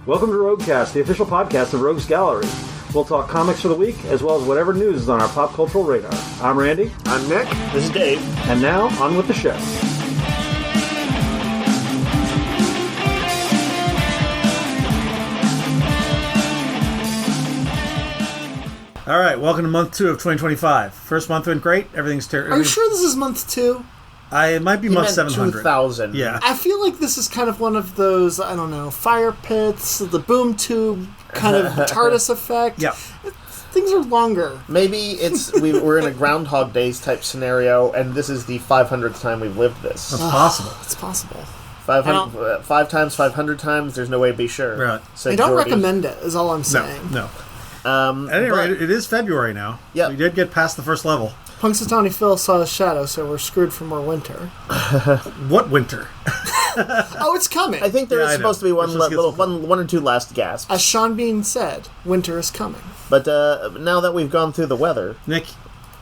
Welcome to Roguecast, the official podcast of Rogues Gallery. We'll talk comics for the week, as well as whatever news is on our pop cultural radar. I'm Randy. I'm Nick. This is Dave. And now, on with the show. All right, welcome to month 2 of 2025. First month went great. Everything's terrible. Are you sure this is month 2? It might be month 700. 2000. Yeah. I feel like this is kind of one of those, I don't know, fire pits, the boom tube kind of TARDIS effect. Yeah. Things are longer. Maybe we're in a Groundhog Days type scenario, and this is the 500th time we've lived this. That's possible. It's possible. 500, 5 times, 500 times, there's no way to be sure. Right. So I don't Jordy. recommend it, is all I'm saying. No. At any rate, it is February now. Yeah. We did get past the first level. Punxsutawney Phil saw his shadow, so we're screwed for more winter. What winter? Oh, it's coming. I think there is supposed to be one or two last gasps. As Sean Bean said, winter is coming. But now that we've gone through the weather... Nick,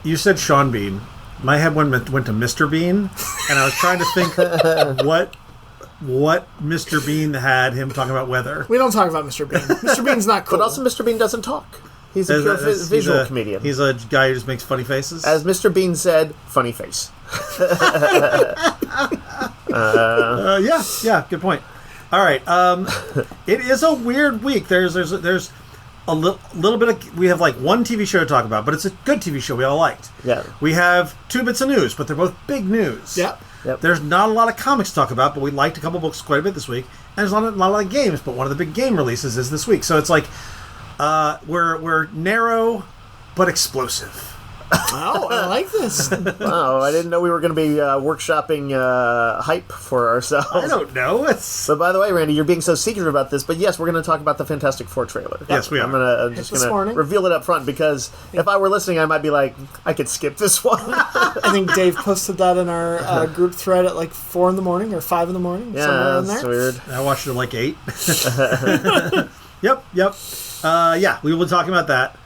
you said Sean Bean. My head went to Mr. Bean, and I was trying to think what Mr. Bean had him talking about weather. We don't talk about Mr. Bean. Mr. Bean's not cool. But also Mr. Bean doesn't talk. He's a pure visual comedian. He's a guy who just makes funny faces. As Mr. Bean said, funny face. Yeah, good point. All right, it is a weird week. There's a little bit of, we have like one TV show to talk about, but it's a good TV show we all liked. Yeah. We have 2 bits of news, but they're both big news. Yep. There's not a lot of comics to talk about, but we liked a couple books quite a bit this week. And there's not a lot of games, but one of the big game releases is this week. So it's like we're narrow but explosive. Oh, I like this. Wow, I didn't know we were going to be workshopping hype for ourselves. I don't know. But by the way, Randy, you're being so secretive about this, but yes, we're going to talk about the Fantastic Four trailer. Yes, we are. I'm just going to reveal it up front, because if I were listening, I might be like, I could skip this one. I think Dave posted that in our group thread at like 4 in the morning or 5 in the morning. Yeah, somewhere in that's there. weird. I watched it at like 8. Yep. Yeah, we will be talking about that.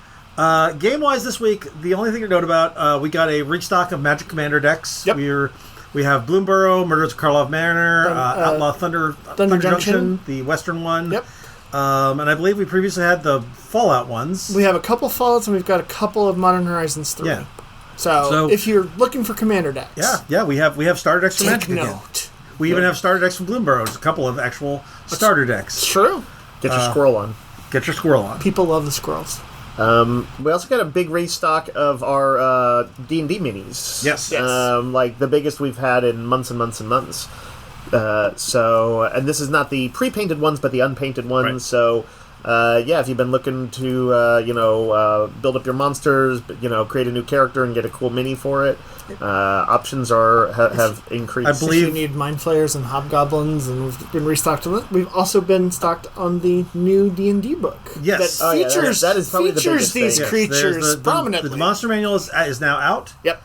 Game-wise this week, the only thing to note about, we got a restock of Magic Commander decks. Yep. We have Bloomburrow, Murders of Karlov Manor, Outlaw Thunder Junction, the Western one. Yep. And I believe we previously had the Fallout ones. We have a couple Fallouts, and we've got a couple of Modern Horizons 3. Yeah. So if you're looking for Commander decks. Yeah, we have starter decks from Magic take again. note. We even have starter decks from Bloomburrow. There's a couple of actual starter decks. It's true. Get your squirrel on. Get your squirrel on. People love the squirrels. We also got a big restock of our D&D minis. Yes. Like the biggest we've had in months and months and months. And this is not the pre-painted ones, but the unpainted ones. Right. So, if you've been looking to, build up your monsters, create a new character and get a cool mini for it, options have increased. I believe you need Mind Flayers and Hobgoblins, and we've been restocked on it. We've also been stocked on the new D&D book. Yes. That features, that is probably the biggest these thing. creatures prominently. The monster manual is now out. Yep.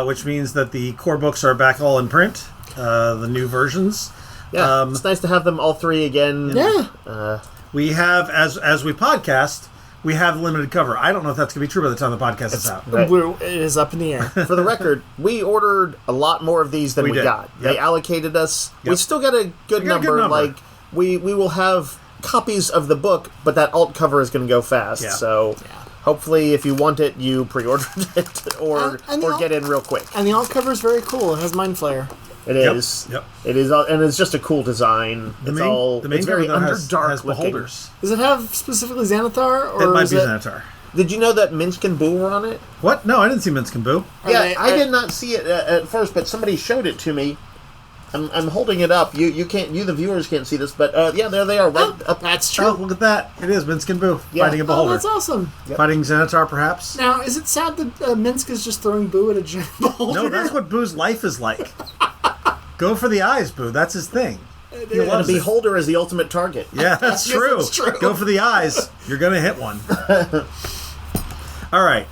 Which means that the core books are back all in print. The new versions. Yeah, it's nice to have them all 3 again. Yeah. We have, as we podcast, we have limited cover. I don't know if that's going to be true by the time the podcast is out. Right. It is up in the air. For the record, we ordered a lot more of these than we did. got. Yep. They allocated us. Yep. We still got a good number. Like we will have copies of the book, but that alt cover is going to go fast. Yeah. So hopefully, if you want it, you pre-ordered it or get in real quick. And the alt cover is very cool. It has Mind Flayer. It is. Yep. It is, and it's just a cool design. The main it's very cover, though, underdark has looking. beholders. Does it have specifically Xanathar? Or It might be Xanatar. Did you know that Minsk and Boo were on it? What? No, I didn't see Minsk and Boo. I did not see it at first, but somebody showed it to me. I'm holding it up. You can't. You the viewers can't see this, but there they are. Right up. That's true. Oh, look at that! It is Minsk and Boo fighting a beholder. Oh, that's awesome. Yep. Fighting Xanatar, perhaps. Now, is it sad that Minsk is just throwing Boo at a giant beholder? No, that's what Boo's life is like. Go for the eyes, Boo. That's his thing. He And a loves it. beholder is the ultimate target. Yeah, that's true. that's true. Go for the eyes. You're going to hit one. All right.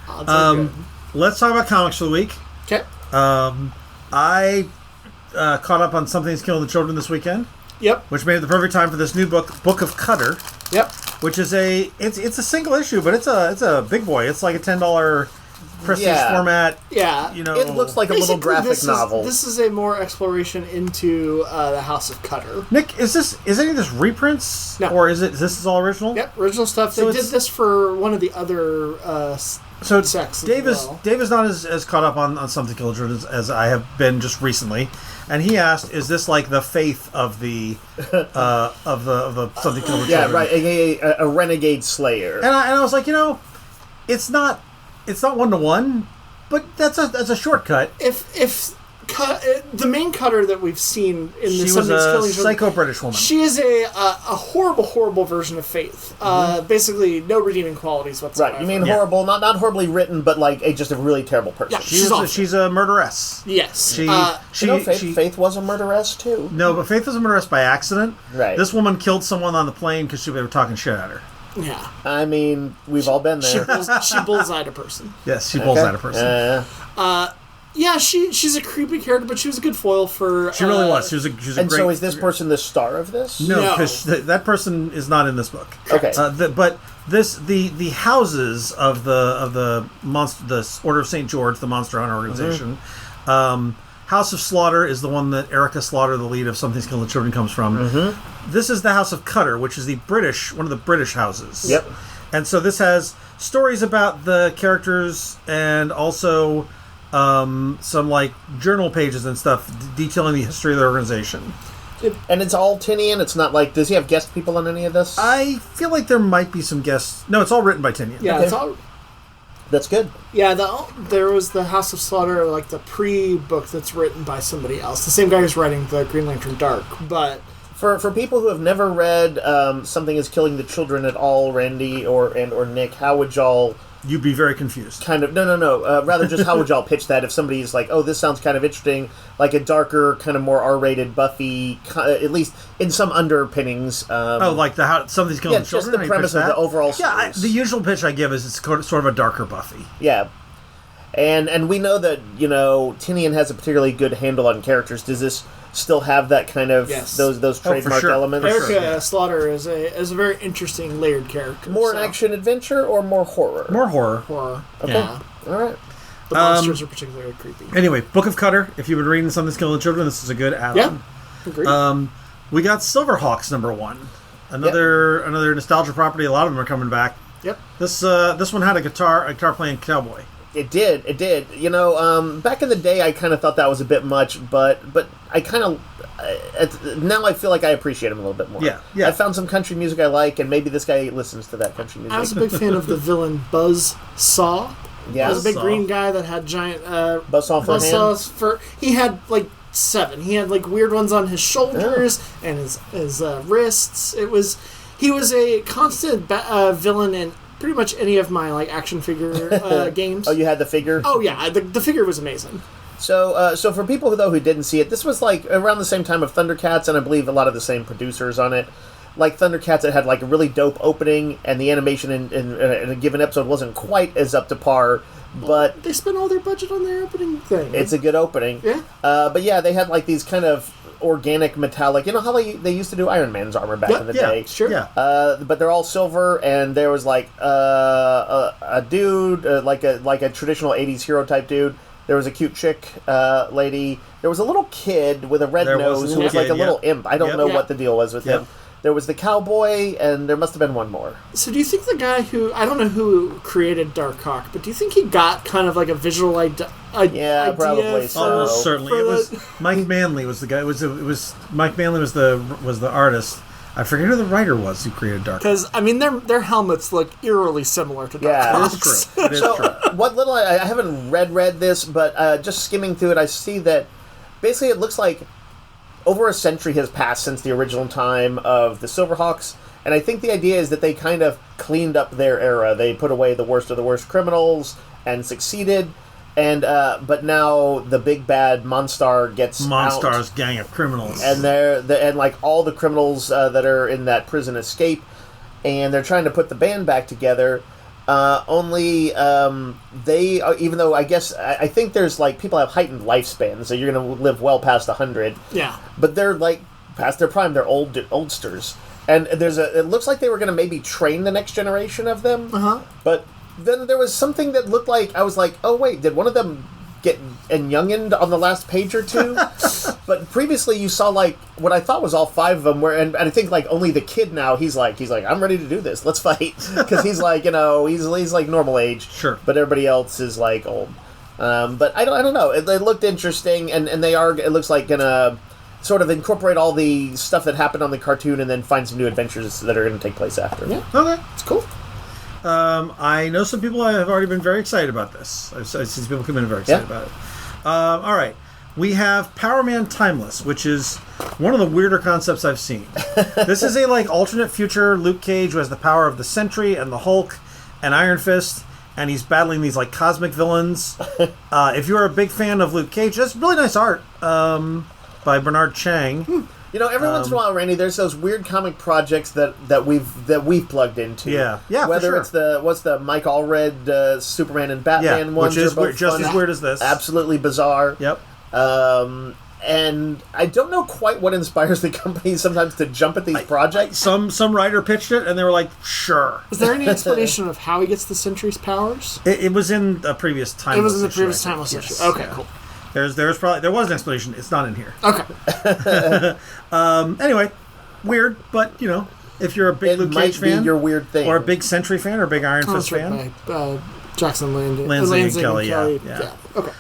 Let's talk about comics for the week. Okay. I caught up on Something's Killing the Children this weekend. Yep. Which made it the perfect time for this new book, Book of Cutter. Yep. Which is it's a single issue, but it's a big boy. It's like a $10 prestige format. Yeah. You know, It looks like a little graphic novel. This is a more exploration into the House of Cutter. Nick, is any of this reprints? No. Or is this all original? Yep, original stuff. So they did this for one of the other so sects Dave as well. Dave is not as caught up on Something Killed Children as I have been just recently, and he asked, "Is this like the faith of the of the Something Killed Children?" Yeah, right. A renegade slayer. And I was like, it's not 1-to-1, but that's a shortcut. If the main Cutter that we've seen in the She was Something's a Killing Children, psycho British woman. she is a horrible version of Faith. Basically, no redeeming qualities whatsoever. Right, you mean horrible, not horribly written, but like just a really terrible person. Yeah. She's a murderess. Yes. Faith was a murderess too. No, but Faith was a murderess by accident. Right. This woman killed someone on the plane because they were talking shit at her. Yeah. I mean, we've all been there. She bullseyed a person. Yes, she bullseyed a person. Yeah, she's a creepy character, but she was a good foil for... She really was. She was a and great... so is this person the star of this? No, because that person is not in this book. Okay. But the houses of the Order of St. George, the Monster Hunter organization, House of Slaughter is the one that Erica Slaughter, the lead of Something's Killing Children, comes from. This is the House of Cutter, which is one of the British houses. Yep. And so this has stories about the characters and also some like journal pages and stuff detailing the history of the organization. And it's all Tinian? It's not like... Does he have guest people on any of this? I feel like there might be some guests... No, it's all written by Tinian. Yeah, it's all... That's good. Yeah, there was the House of Slaughter, like the pre-book that's written by somebody else. The same guy who's writing the Green Lantern Dark, but... For people who have never read Something is Killing the Children at all, Randy or Nick, how would y'all... You'd be very confused. Kind of... No. Rather just how would y'all pitch that if somebody's like, oh, this sounds kind of interesting, like a darker, kind of more R-rated Buffy, at least in some underpinnings. Like Something's Killing the Children? Just the premise of the overall series. The usual pitch I give is it's sort of a darker Buffy. Yeah. And we know that, Tinian has a particularly good handle on characters. Does this still have that kind of those trademark elements? Erica Slaughter is a very interesting layered character. More action adventure or more horror? More horror. Horror. Okay. Yeah. All right. The monsters are particularly creepy. Anyway, Book of Cutter. If you've been reading Something's Killing the Children, this is a good add-on. Yeah. Agreed. We got Silverhawks #1. Another nostalgia property. A lot of them are coming back. Yep. This one had a guitar playing cowboy. It did. Back in the day, I kind of thought that was a bit much, but I kind of now I feel like I appreciate him a little bit more. Yeah. I found some country music I like, and maybe this guy listens to that country music. I was a big fan of the villain Buzzsaw. Yeah, he was a big green guy that had giant Buzzsaws for. He had like 7. He had like weird ones on his shoulders and his wrists. He was a constant villain in pretty much any of my like action figure games. Oh, you had the figure? Oh yeah, the figure was amazing. So for people who didn't see it, this was like around the same time of Thundercats, and I believe a lot of the same producers on it. Like Thundercats, it had like a really dope opening, and the animation in a given episode wasn't quite as up to par. But they spent all their budget on their opening thing. It's a good opening. Yeah. But yeah, they had like these kind of organic metallic. You know how they used to do Iron Man's armor back in the day? Sure. Yeah. But they're all silver, and there was like a dude, like a traditional '80s hero type dude. There was a cute chick lady. There was a little kid with a red nose who was like a little imp. I don't know what the deal was with him. There was the cowboy, and there must have been one more. So do you think the guy I don't know who created Darkhawk, but do you think he got kind of like a visual idea? Yeah, probably so. Almost certainly. It was Mike Manley was the guy. It was Mike Manley was the artist. I forget who the writer was who created Darkhawk. Because I mean, their helmets look eerily similar to Darkhawk. Yeah, it is true. It is true. What little I haven't read this, but just skimming through it, I see that basically it looks like over a century has passed since the original time of the Silverhawks, and I think the idea is that they kind of cleaned up their era. They put away the worst of the worst criminals and succeeded, and but now the big bad Monstar gets Monstar's out, gang of criminals, and and like all the criminals that are in that prison escape, and they're trying to put the band back together. Only they, even though I think there's like people have heightened lifespans, so you're going to live well past 100. Yeah. But they're like past their prime. They're oldsters, and it looks like they were going to maybe train the next generation of them. Uh-huh. But then there was something that looked like, I was like, oh wait, did one of them get youngined on the last page or two? But previously you saw like what I thought was all 5 of them were, and I think like only the kid now, he's like I'm ready to do this, let's fight, because he's like, he's like normal age, Sure, but everybody else is like old. But I don't know, it looked interesting, and they are, it looks like gonna sort of incorporate all the stuff that happened on the cartoon and then find some new adventures that are going to take place after. Yeah. okay. It's cool. I know some people have already been very excited about this. I've seen people come in very excited about it. All right. We have Power Man Timeless, which is one of the weirder concepts I've seen. This is a like alternate future Luke Cage who has the power of the Sentry and the Hulk and Iron Fist, and he's battling these like cosmic villains. If you're a big fan of Luke Cage, that's really nice art by Bernard Chang. Every once in a while, Randy, there's those weird comic projects that we've plugged into. Yeah, Whether for sure. it's the Mike Allred Superman and Batman ones, which is are both just fun, as weird as this. absolutely bizarre. Yep. And I don't know quite what inspires the company sometimes to jump at these projects. Some writer pitched it, and they were like, "Sure." Was there any explanation of how he gets the Sentry's powers? It was in a previous time. It was in the previous timeless issue. Yes. Okay, Yeah. cool. There was an explanation. It's not in here. Okay. Anyway, weird, but if you're a big It Luke might Cage be fan, your weird thing, or a big Sentry fan, or a big Iron Oh, Fist that's right, fan, by Jackson Lanzing and Kelly. Kelly, yeah. Okay.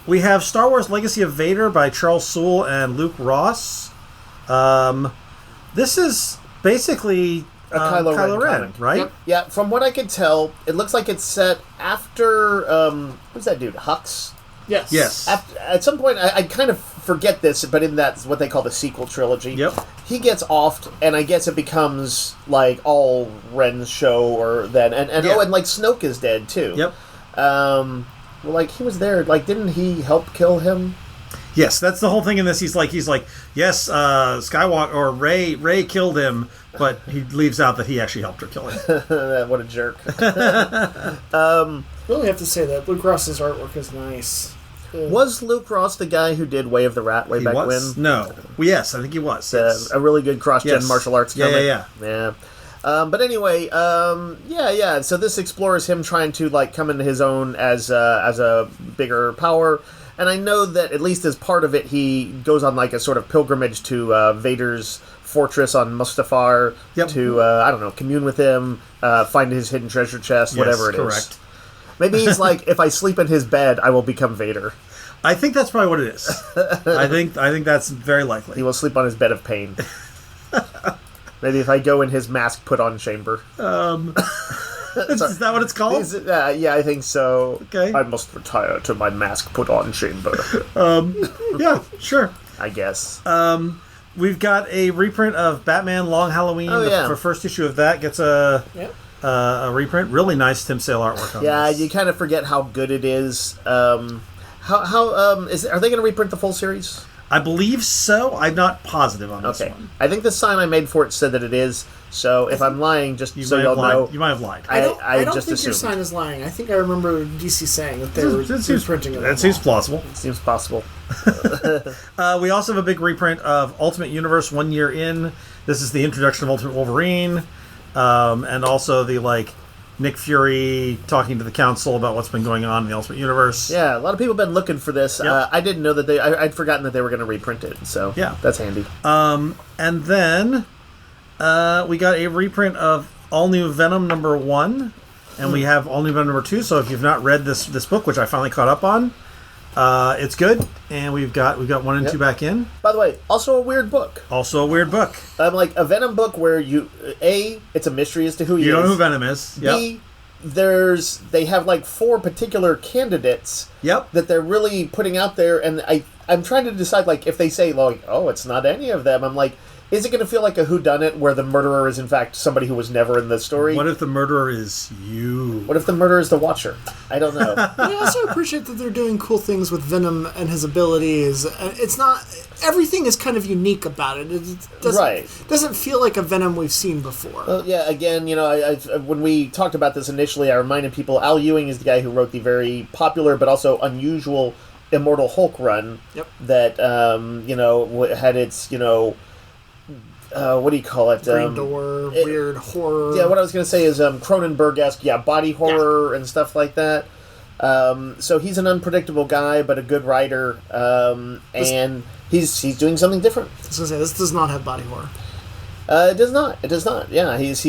We have Star Wars: Legacy of Vader by Charles Soule and Luke Ross. This is basically a Kylo Ren comic, right? Yep. Yeah, from what I could tell, it looks like it's set after who's that dude? Hux. Yes. Yes. At some point, I kind of forget this, but in that what they call the sequel trilogy, Yep. he gets offed, and I guess it becomes like all Ren's show, or then and Yeah. and like Snoke is dead too. Yep. Well, like he was there. Like, didn't he help kill him? Yes, that's the whole thing in this. He's like, yes, Skywalker or Rey killed him, but he leaves out that he actually helped her kill him. What a jerk. Really have to say that Luke Ross's artwork is nice. Was Luke Ross the guy who did Way of the Rat way He back was? when? No. Well, yes, I think he was. Yes. A really good cross-gen Yes. martial arts Yeah, comic. yeah. But anyway, yeah. So this explores him trying to like come into his own as a bigger power, and I know that at least as part of it, he goes on like a sort of pilgrimage to Vader's fortress on Mustafar Yep. to I don't know, commune with him, find his hidden treasure chest, whatever it is. Correct. Maybe he's like, if I sleep in his bed, I will become Vader. I think that's probably what it is. I think that's very likely. He will sleep on his bed of pain. Maybe if I go in his mask put-on chamber. Is that what it's called? Yeah, I think so. Okay. I must retire to my mask put-on chamber. Yeah, sure. I guess. We've got a reprint of Batman Long Halloween. Oh, yeah. The first issue of that gets a Yep. a reprint. Really nice Tim Sale artwork on Yeah, this. you kind of forget how good it is. Are they going to reprint the full series? I believe so. I'm not positive on this Okay. one. I think the sign I made for it said that it is. So if I'm lying, just so y'all know. You might have lied. I don't just think your assumed. sign is lying. I think I remember DC saying that they were reprinting it. That seems plausible. Seems possible. We also have a big reprint of Ultimate Universe 1 year in. This is the introduction of Ultimate Wolverine, and also the Nick Fury talking to the council about what's been going on in the Ultimate Universe. Yeah, a lot of people have been looking for this. Yep. I didn't know that I'd forgotten that they were going to reprint it. So Yeah. that's handy. And then we got a reprint of All New Venom #1, and we have All New Venom #2. So if you've not read this book, which I finally caught up on, it's good, and we've got 1 and 2 back in. By the way, also a weird book. Also a weird book. Like a Venom book where it's a mystery as to who he You is. don't know who Venom is. Yep. B, they have 4 particular candidates Yep. that they're really putting out there, and I'm trying to decide if they say oh, it's not any of them. I'm like, is it going to feel like a whodunit where the murderer is in fact somebody who was never in the story? What if the murderer is you? What if the murderer is the Watcher? I don't know. I also appreciate that they're doing cool things with Venom and his abilities. It's not everything is kind of unique about it. It doesn't feel like a Venom we've seen before. Well, yeah. Again, when we talked about this initially, I reminded people Al Ewing is the guy who wrote the very popular but also unusual Immortal Hulk run. Yep. That had its what do you call it? Green Door, weird horror. Yeah, what I was going to say is Cronenberg-esque, body horror and stuff like that. So he's an unpredictable guy, but a good writer, and he's doing something different. I was going to say, this does not have body horror. It does not. It does not. Yeah, he's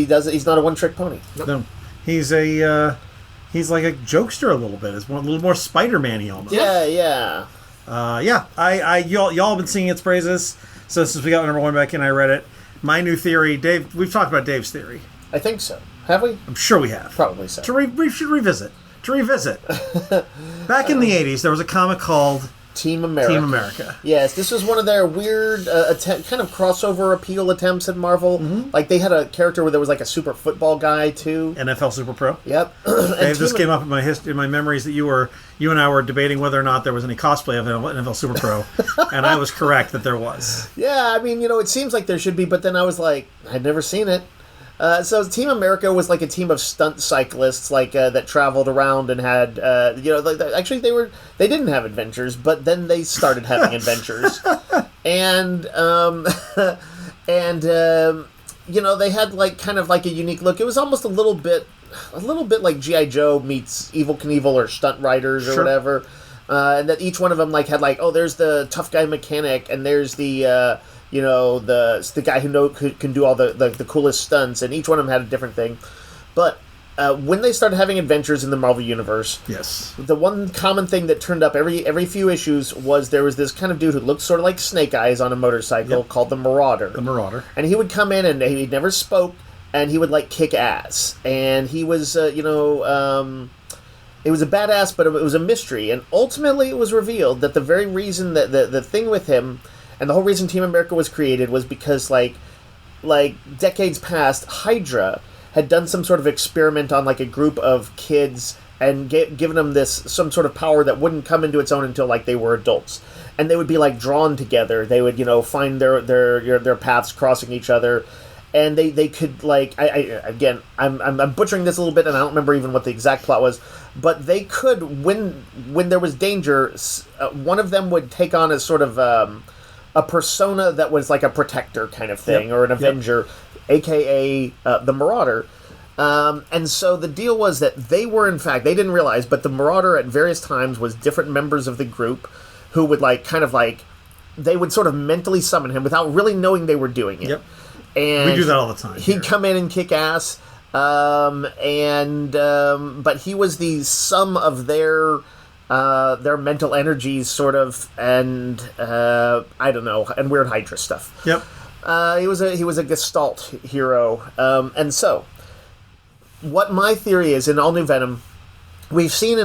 not a one-trick pony. Nope. No, he's like a jokester a little bit. It's a little more Spider-Man-y almost. Yeah. Y'all have been singing its praises. So since we got number 1 back in, I read it. My new theory, Dave. We've talked about Dave's theory. I think so. Have we? I'm sure we have. Probably so. We should revisit. Back in the 80s, there was a comic called Team America. Yes, this was one of their weird kind of crossover appeal attempts at Marvel. Mm-hmm. Like, they had a character where there was like a super football guy, too. NFL Super Pro. Yep. Dave, this came up in my memories that you and I were debating whether or not there was any cosplay of NFL Super Pro, and I was correct that there was. Yeah, I mean, it seems like there should be, but then I was like, I'd never seen it. So Team America was like a team of stunt cyclists, that traveled around and had, actually they didn't have adventures, but then they started having adventures, and they had like kind of like a unique look. It was almost a little bit like G.I. Joe meets Evel Knievel or Stunt Riders or whatever, and that each one of them like had like, oh, there's the tough guy mechanic, and there's the the guy who can do all the coolest stunts, and each one of them had a different thing. But when they started having adventures in the Marvel Universe, yes, the one common thing that turned up every few issues was there was this kind of dude who looked sort of like Snake Eyes on a motorcycle called the Marauder. The Marauder. And he would come in and he never spoke, and he would like kick ass. And he was, it was a badass, but it was a mystery. And ultimately it was revealed that the very reason that the thing with him, and the whole reason Team America was created, was because like decades past, Hydra had done some sort of experiment on like a group of kids and given them some sort of power that wouldn't come into its own until like they were adults, and they would be like drawn together. They would find their paths crossing each other, and they could like I'm butchering this a little bit, and I don't remember even what the exact plot was, but they could when there was danger, one of them would take on a sort of a persona that was like a protector kind of thing, or an Avenger, a.k.a. The Marauder. And so the deal was that they were, in fact, they didn't realize, but the Marauder at various times was different members of the group who would they would sort of mentally summon him without really knowing they were doing it. Yep. And we do that all the time. He'd come in and kick ass, but he was the sum of their mental energies, sort of, and I don't know, and weird Hydra stuff. Yep. He was a Gestalt hero, and so what my theory is in All New Venom, we've seen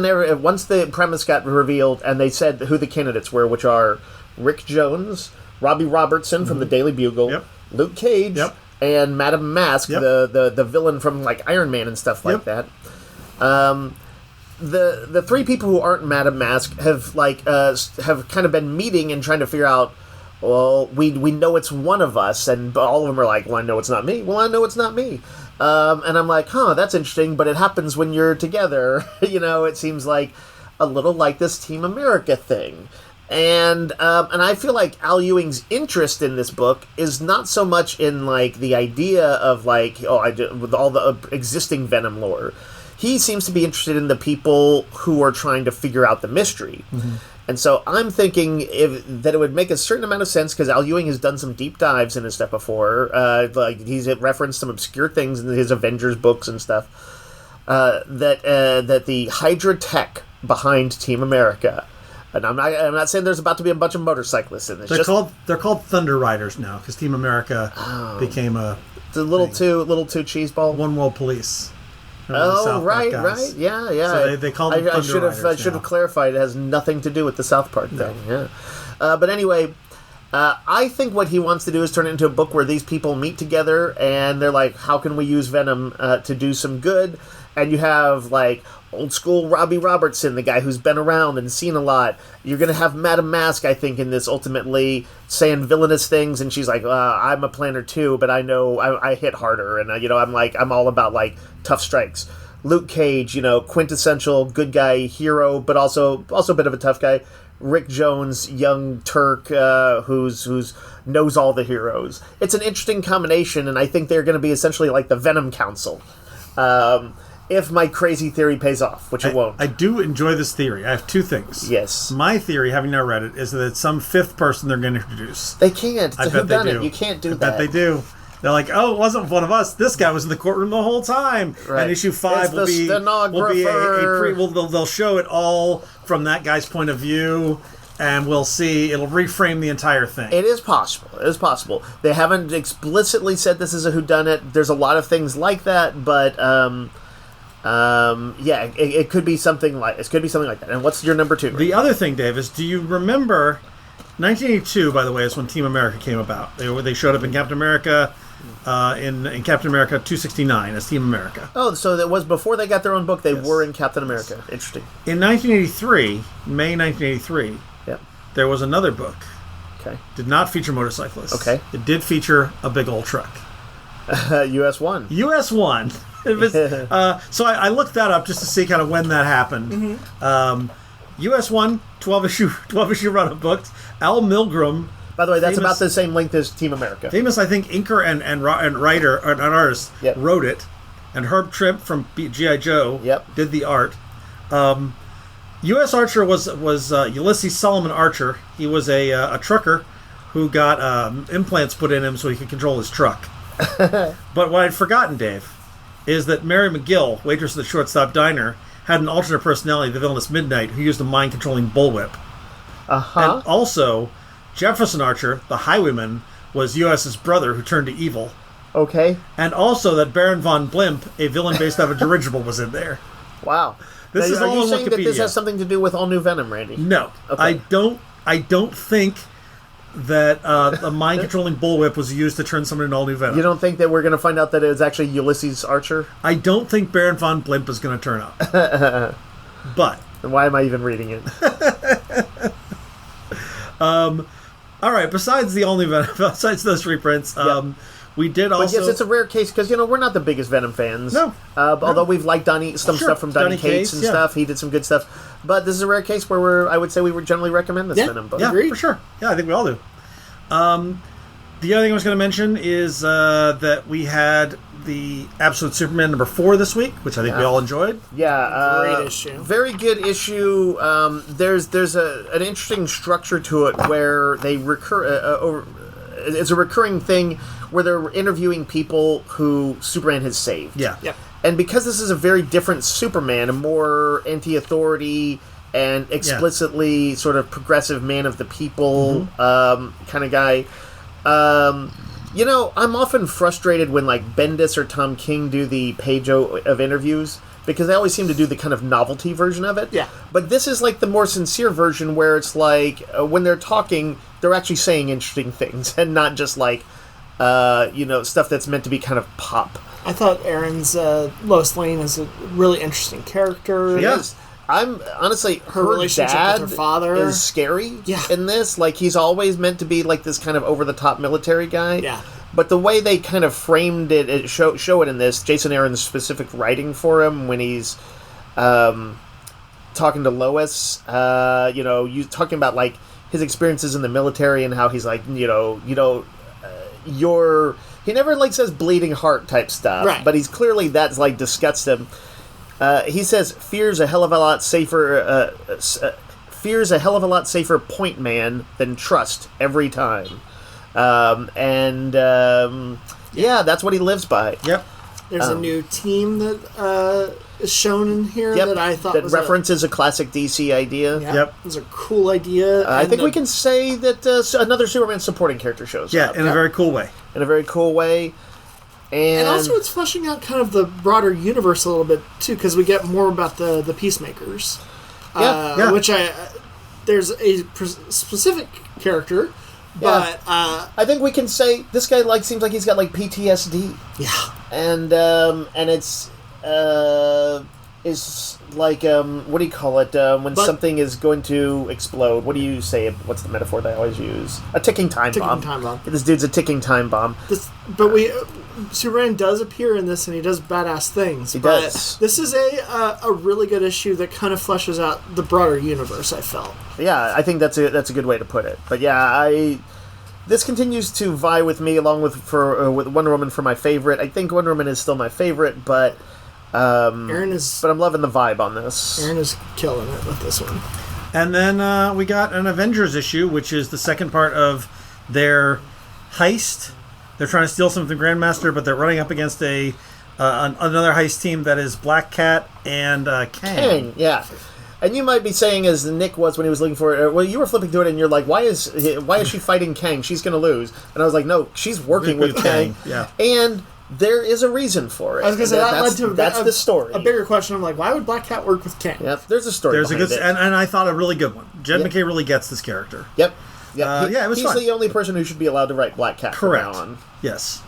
once the premise got revealed and they said who the candidates were, which are Rick Jones, Robbie Robertson from the Daily Bugle, Luke Cage, and Madame Mask, the villain from like Iron Man and stuff like that. The three people who aren't Madame Mask have kind of been meeting and trying to figure out, well, we know it's one of us, and all of them are like, well, I know it's not me. Well, I know it's not me. And I'm like, that's interesting, but it happens when you're together. It seems like a little like this Team America thing. And I feel like Al Ewing's interest in this book is not so much in like the idea of like, with all the existing Venom lore. He seems to be interested in the people who are trying to figure out the mystery. Mm-hmm. And so I'm thinking that it would make a certain amount of sense, because Al Ewing has done some deep dives in his stuff before. He's referenced some obscure things in his Avengers books and stuff. That the Hydra tech behind Team America, and I'm not saying there's about to be a bunch of motorcyclists in this. They're called Thunder Riders now, because Team America became it's a little too cheeseball. One World Police. Right, yeah. So they call them Thunder Riders. I should have clarified. It has nothing to do with the South Park thing. Yeah, but anyway, I think what he wants to do is turn it into a book where these people meet together and they're like, how can we use Venom to do some good? And you have like old school Robbie Robertson, the guy who's been around and seen a lot. You're going to have Madame Mask, I think, in this, ultimately saying villainous things, and she's like, I'm a planner too, but I know I hit harder, and I'm all about like tough strikes. Luke Cage, quintessential good guy hero, but also a bit of a tough guy. Rick Jones, young Turk, who's knows all the heroes. It's an interesting combination, and I think they're going to be essentially like the Venom Council. If my crazy theory pays off, which it won't. I do enjoy this theory. I have two things. Yes. My theory, having now read it, is that it's some fifth person they're going to introduce. They can't. I bet they do. You can't do I that. bet they do. They're like, oh, it wasn't one of us. This guy was in the courtroom the whole time. Right. And issue 5 will be they'll show it all from that guy's point of view, and we'll see. It'll reframe the entire thing. It is possible. It is possible. They haven't explicitly said this is a whodunit. There's a lot of things like that, but it could be something like that. And what's your number 2? The other thing, Dave, is do you remember 1982? By the way, is when Team America came about. They showed up in Captain America. In Captain America 269 as Team America. Oh, so that was before they got their own book. They were in Captain America. Interesting. In 1983, May 1983, there was another book. Okay. Did not feature motorcyclists. Okay. It did feature a big old truck. US 1. US 1. It was, so I looked that up just to see kind of when that happened. Mm-hmm. US 1, 12 issue run of books. Al Milgrom. By the way, that's about the same length as Team America. Famous, I think, inker and writer, or an artist, wrote it. And Herb Trimp from G.I. Joe did the art. U.S. Archer was Ulysses Solomon Archer. He was a trucker who got implants put in him so he could control his truck. But what I'd forgotten, Dave, is that Mary McGill, waitress at the Shortstop Diner, had an alternate personality, the villainous Midnight, who used a mind-controlling bullwhip. And also, Jefferson Archer, the highwayman, was U.S.'s brother who turned to evil. Okay. And also that Baron von Blimp, a villain based off a dirigible, was in there. Wow. This is are all you on saying Wikipedia. that this has something to do with All New Venom, Randy? No. Okay. I don't think that a mind-controlling bullwhip was used to turn someone into All New Venom. You don't think that we're going to find out that it was actually Ulysses Archer? I don't think Baron von Blimp is going to turn up. But... Then why am I even reading it? All right, besides the All New Venom, besides those reprints, we did also... But yes, it's a rare case, because, we're not the biggest Venom fans. No. Although we've liked some stuff from Donny Cates and stuff. He did some good stuff. But this is a rare case where I would say we would generally recommend this Venom book. Yeah, for sure. Yeah, I think we all do. The other thing I was going to mention is that we had the Absolute Superman number 4 this week, which I think we all enjoyed. Yeah. Great issue. Very good issue. There's an interesting structure to it where they recur... it's a recurring thing where they're interviewing people who Superman has saved. Yeah. And because this is a very different Superman, a more anti-authority and explicitly sort of progressive man of the people kind of guy, I'm often frustrated when like Bendis or Tom King do the page of interviews because they always seem to do the kind of novelty version of it. Yeah. But this is like the more sincere version where it's like when they're talking, they're actually saying interesting things and not just like, stuff that's meant to be kind of pop. I thought Aaron's Lois Lane is a really interesting character. Yes. I'm honestly, her relationship dad with her father is scary in this. Like, he's always meant to be like this kind of over-the-top military guy. Yeah. But the way they kind of framed it, show it in this, Jason Aaron's specific writing for him when he's talking to Lois, you talking about like his experiences in the military and how he's like, he never like says bleeding heart type stuff, right. But he's clearly that's like disgusts him. He says fear's a hell of a lot safer. Fear's a hell of a lot safer point man than trust every time. That's what he lives by. Yep. There's a new team that is shown in here that I thought that was references a classic DC idea. Yep. It was a cool idea. I think we can say that another Superman supporting character shows up. In a very cool way. In a very cool way. And also it's fleshing out kind of the broader universe a little bit, too, because we get more about the Peacemakers. Which there's a specific character, but... I think we can say this guy seems like he's got PTSD. Yeah. And it's... is like what do you call it when something is going to explode? What do you say? What's the metaphor that I always use? A ticking time bomb. Time bomb. This dude's a ticking time bomb. Superman does appear in this, and he does badass things. He does. This is a really good issue that kind of fleshes out the broader universe, I felt. Yeah, I think that's a good way to put it. But yeah, this continues to vie with me along with Wonder Woman for my favorite. I think Wonder Woman is still my favorite, but Aaron is. But I'm loving the vibe on this. Aaron is killing it with this one. And then we got an Avengers issue, which is the second part of their heist. They're trying to steal something from Grandmaster, but they're running up against another heist team that is Black Cat and Kang. Kang, yeah. And you might be saying, as Nick was when he was looking for it, well, you were flipping through it, and you're like, why is she fighting Kang? She's going to lose. And I was like, no, she's working with Kang. Yeah. And there is a reason for it. I was going to say, that led to that's the story. A bigger question. I'm like, why would Black Cat work with Kang? Yep, there's a story. There's a good, it. and I thought a really good one. Jed McKay really gets this character. Yep. Yep. It was he's fun. the only person who should be allowed to write Black Cat Correct. from now on. Yes.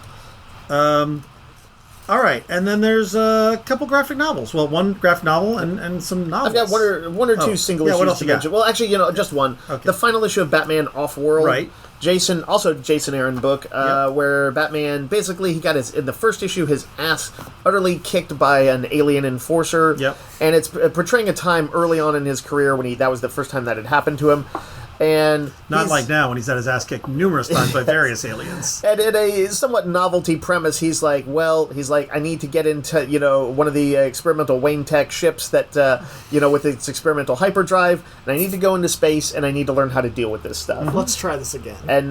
All right, and then there's a couple graphic novels. Well, one graphic novel and some novels. I've got one or two single issues what else to you got? mention. Well, actually, just one. Okay. The final issue of Batman Off-World. Right. Jason Aaron book, where Batman, basically, he got in the first issue, his ass utterly kicked by an alien enforcer. Yep. And it's portraying a time early on in his career when that was the first time that had happened to him. And not like now when he's had his ass kicked numerous times by various aliens. And in a somewhat novelty premise, he's like, I need to get into, one of the experimental Wayne Tech ships that, with its experimental hyperdrive, and I need to go into space, and I need to learn how to deal with this stuff. Let's try this again. And,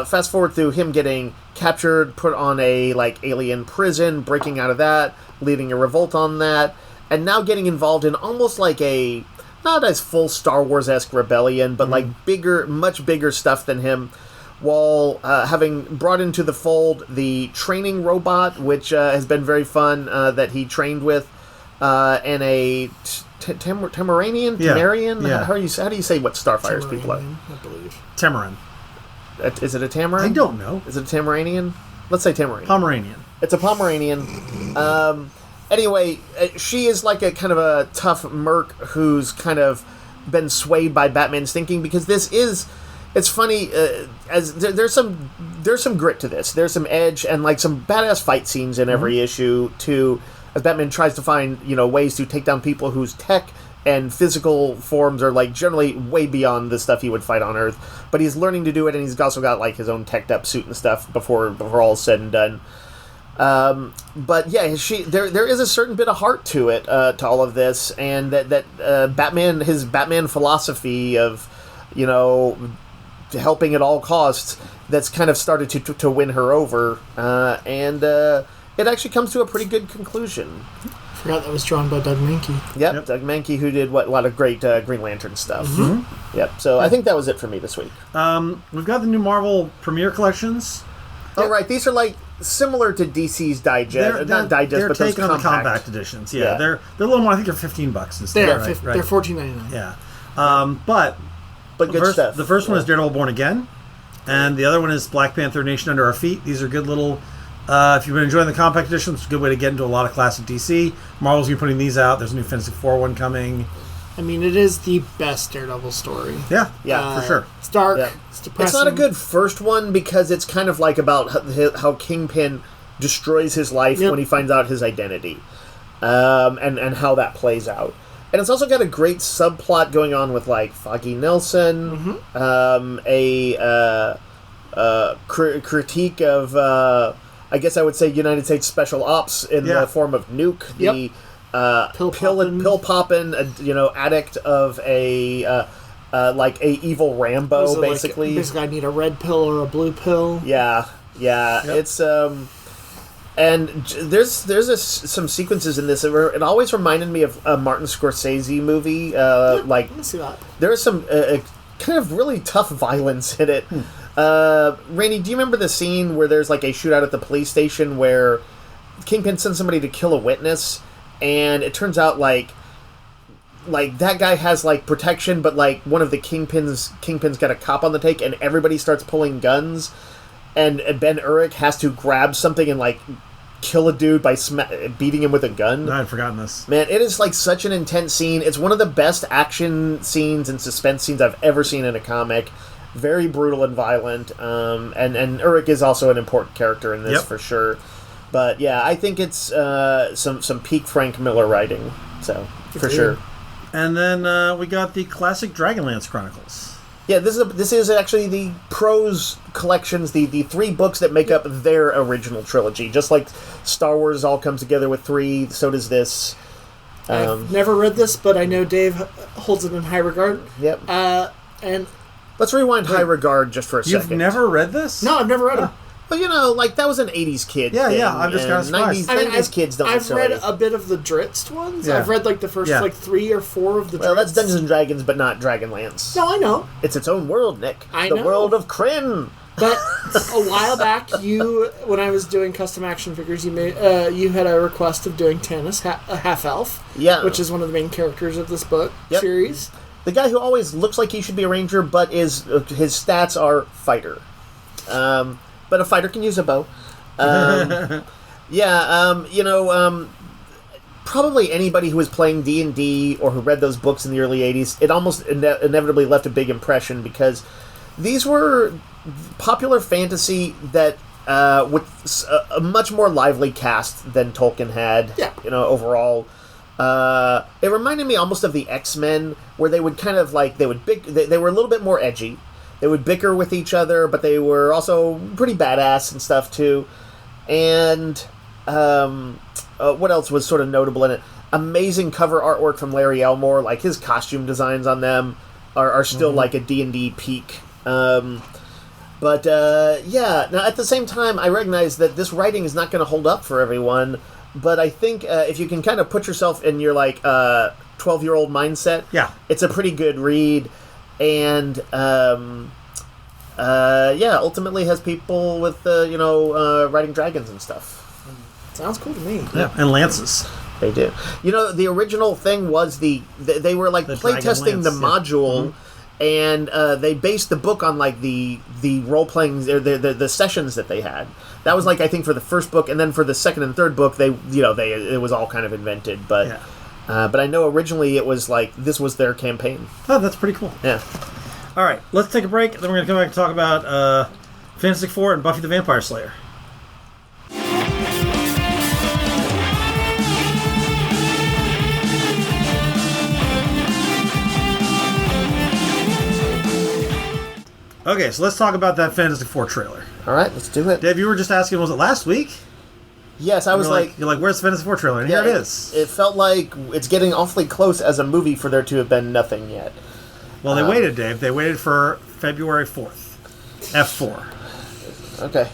fast forward through him getting captured, put on a, alien prison, breaking out of that, leading a revolt on that, and now getting involved in almost like a... not as full Star Wars-esque rebellion, but much bigger stuff than him, while having brought into the fold the training robot, which has been very fun, that he trained with, and a Tamaranian? Yeah. How do you say what Starfire's people are? I believe. Tamaran. Is it a Tamaran? I don't know. Is it a Tamaranian? Let's say Tamaranian. Pomeranian. It's a Pomeranian. Anyway, she is like a kind of a tough merc who's kind of been swayed by Batman's thinking, because it's funny, as there's some grit to this. There's some edge and some badass fight scenes in every issue too, as Batman tries to find, ways to take down people whose tech and physical forms are generally way beyond the stuff he would fight on Earth. But he's learning to do it, and he's also got his own teched up suit and stuff before all is said and done. But yeah, there is a certain bit of heart to it, to all of this, and that his Batman philosophy of, helping at all costs, that's kind of started to win her over, and it actually comes to a pretty good conclusion. I forgot that was drawn by Doug Mankey. Yep. Doug Mankey, who did a lot of great Green Lantern stuff. Mm-hmm. Yep. So I think that was it for me this week. We've got the new Marvel Premiere collections. Oh, right. These are similar to DC's Digest, not Digest, they're but those taking on the compact editions. Yeah, they're a little more. I think they're $15 instead. They're $14.99. Yeah, but good stuff. The first one is Daredevil Born Again, and the other one is Black Panther Nation Under Our Feet. These are good little. If you've been enjoying the compact editions, it's a good way to get into a lot of classic DC. Marvel's been putting these out. There's a new Fantasy 4 one coming. I mean, it is the best Daredevil story. Yeah, for sure. It's dark. Yeah. It's depressing. It's not a good first one because it's kind of about how Kingpin destroys his life when he finds out his identity, and how that plays out. And it's also got a great subplot going on with Foggy Nelson, critique of I guess I would say United States Special Ops in the form of Nuke, the pill poppin', addict of a evil Rambo, basically. Basically, I need a red pill or a blue pill. Yeah. Yep. It's and there's some sequences in this that it always reminded me of a Martin Scorsese movie. I can see that. There is some kind of really tough violence in it. Randy, do you remember the scene where there's a shootout at the police station where Kingpin sends somebody to kill a witness, and it turns out that guy has protection, but one of the Kingpin's got a cop on the take, and everybody starts pulling guns, and Ben Urich has to grab something and kill a dude by beating him with a gun. I'd forgotten this. Man, it is like such an intense scene. It's one of the best action scenes and suspense scenes I've ever seen in a comic. Very brutal and violent. And Urich is also an important character in this for sure. But yeah, I think it's some peak Frank Miller writing. So for sure. And then we got the classic Dragonlance Chronicles. Yeah, this is actually the prose collections, the 3 books that make up their original trilogy. Just like Star Wars all comes together with 3, so does this. I've never read this, but I know Dave holds it in high regard. Yep. And let's rewind high regard just for a second. You've never read this? No, I've never read it. Well, like that was an 80s kid thing. Yeah, I'm just kind of surprised. 90s kids don't I've necessarily... read a bit of the Dritz ones. Yeah. I've read like the first 3 or 4 of the Dritz. Well, that's Dungeons and Dragons, but not Dragonlance. No, I know. It's its own world, Nick. I the know. world of Kryn. But a while back, when I was doing custom action figures, you had a request of doing Tanis, a half-elf, which is one of the main characters of this book series. The guy who always looks like he should be a ranger, but his stats are fighter. But a fighter can use a bow. Probably anybody who was playing D&D or who read those books in the early 80s, it almost inevitably left a big impression because these were popular fantasy that with a much more lively cast than Tolkien had. Overall. It reminded me almost of the X-Men, where they would kind of like they were a little bit more edgy. They would bicker with each other, but they were also pretty badass and stuff too. And what else was sort of notable in it? Amazing cover artwork from Larry Elmore. Like his costume designs on them are still like a D&D peak. Now at the same time, I recognize that this writing is not going to hold up for everyone. But I think if you can kind of put yourself in your 12-year-old mindset, it's a pretty good read. And ultimately has people with riding dragons and stuff. Sounds cool to me. Yeah, and lances. They do. The original thing was they were like playtesting the module, and they based the book on like the role playing the sessions that they had. That was like I think for the first book, and then for the second and third book, it was all kind of invented, but. Yeah. But I know originally it was like this was their campaign. Oh, that's pretty cool. Yeah. All right, let's take a break. Then we're going to come back and talk about Fantastic Four and Buffy the Vampire Slayer. Okay, so let's talk about that Fantastic Four trailer. All right, let's do it. Dave, you were just asking, was it last week? Yes, I was like... You're like, where's the Fantastic Four trailer? And here it is. It felt like it's getting awfully close as a movie for there to have been nothing yet. Well, they waited, Dave. They waited for February 4th. F4. Okay.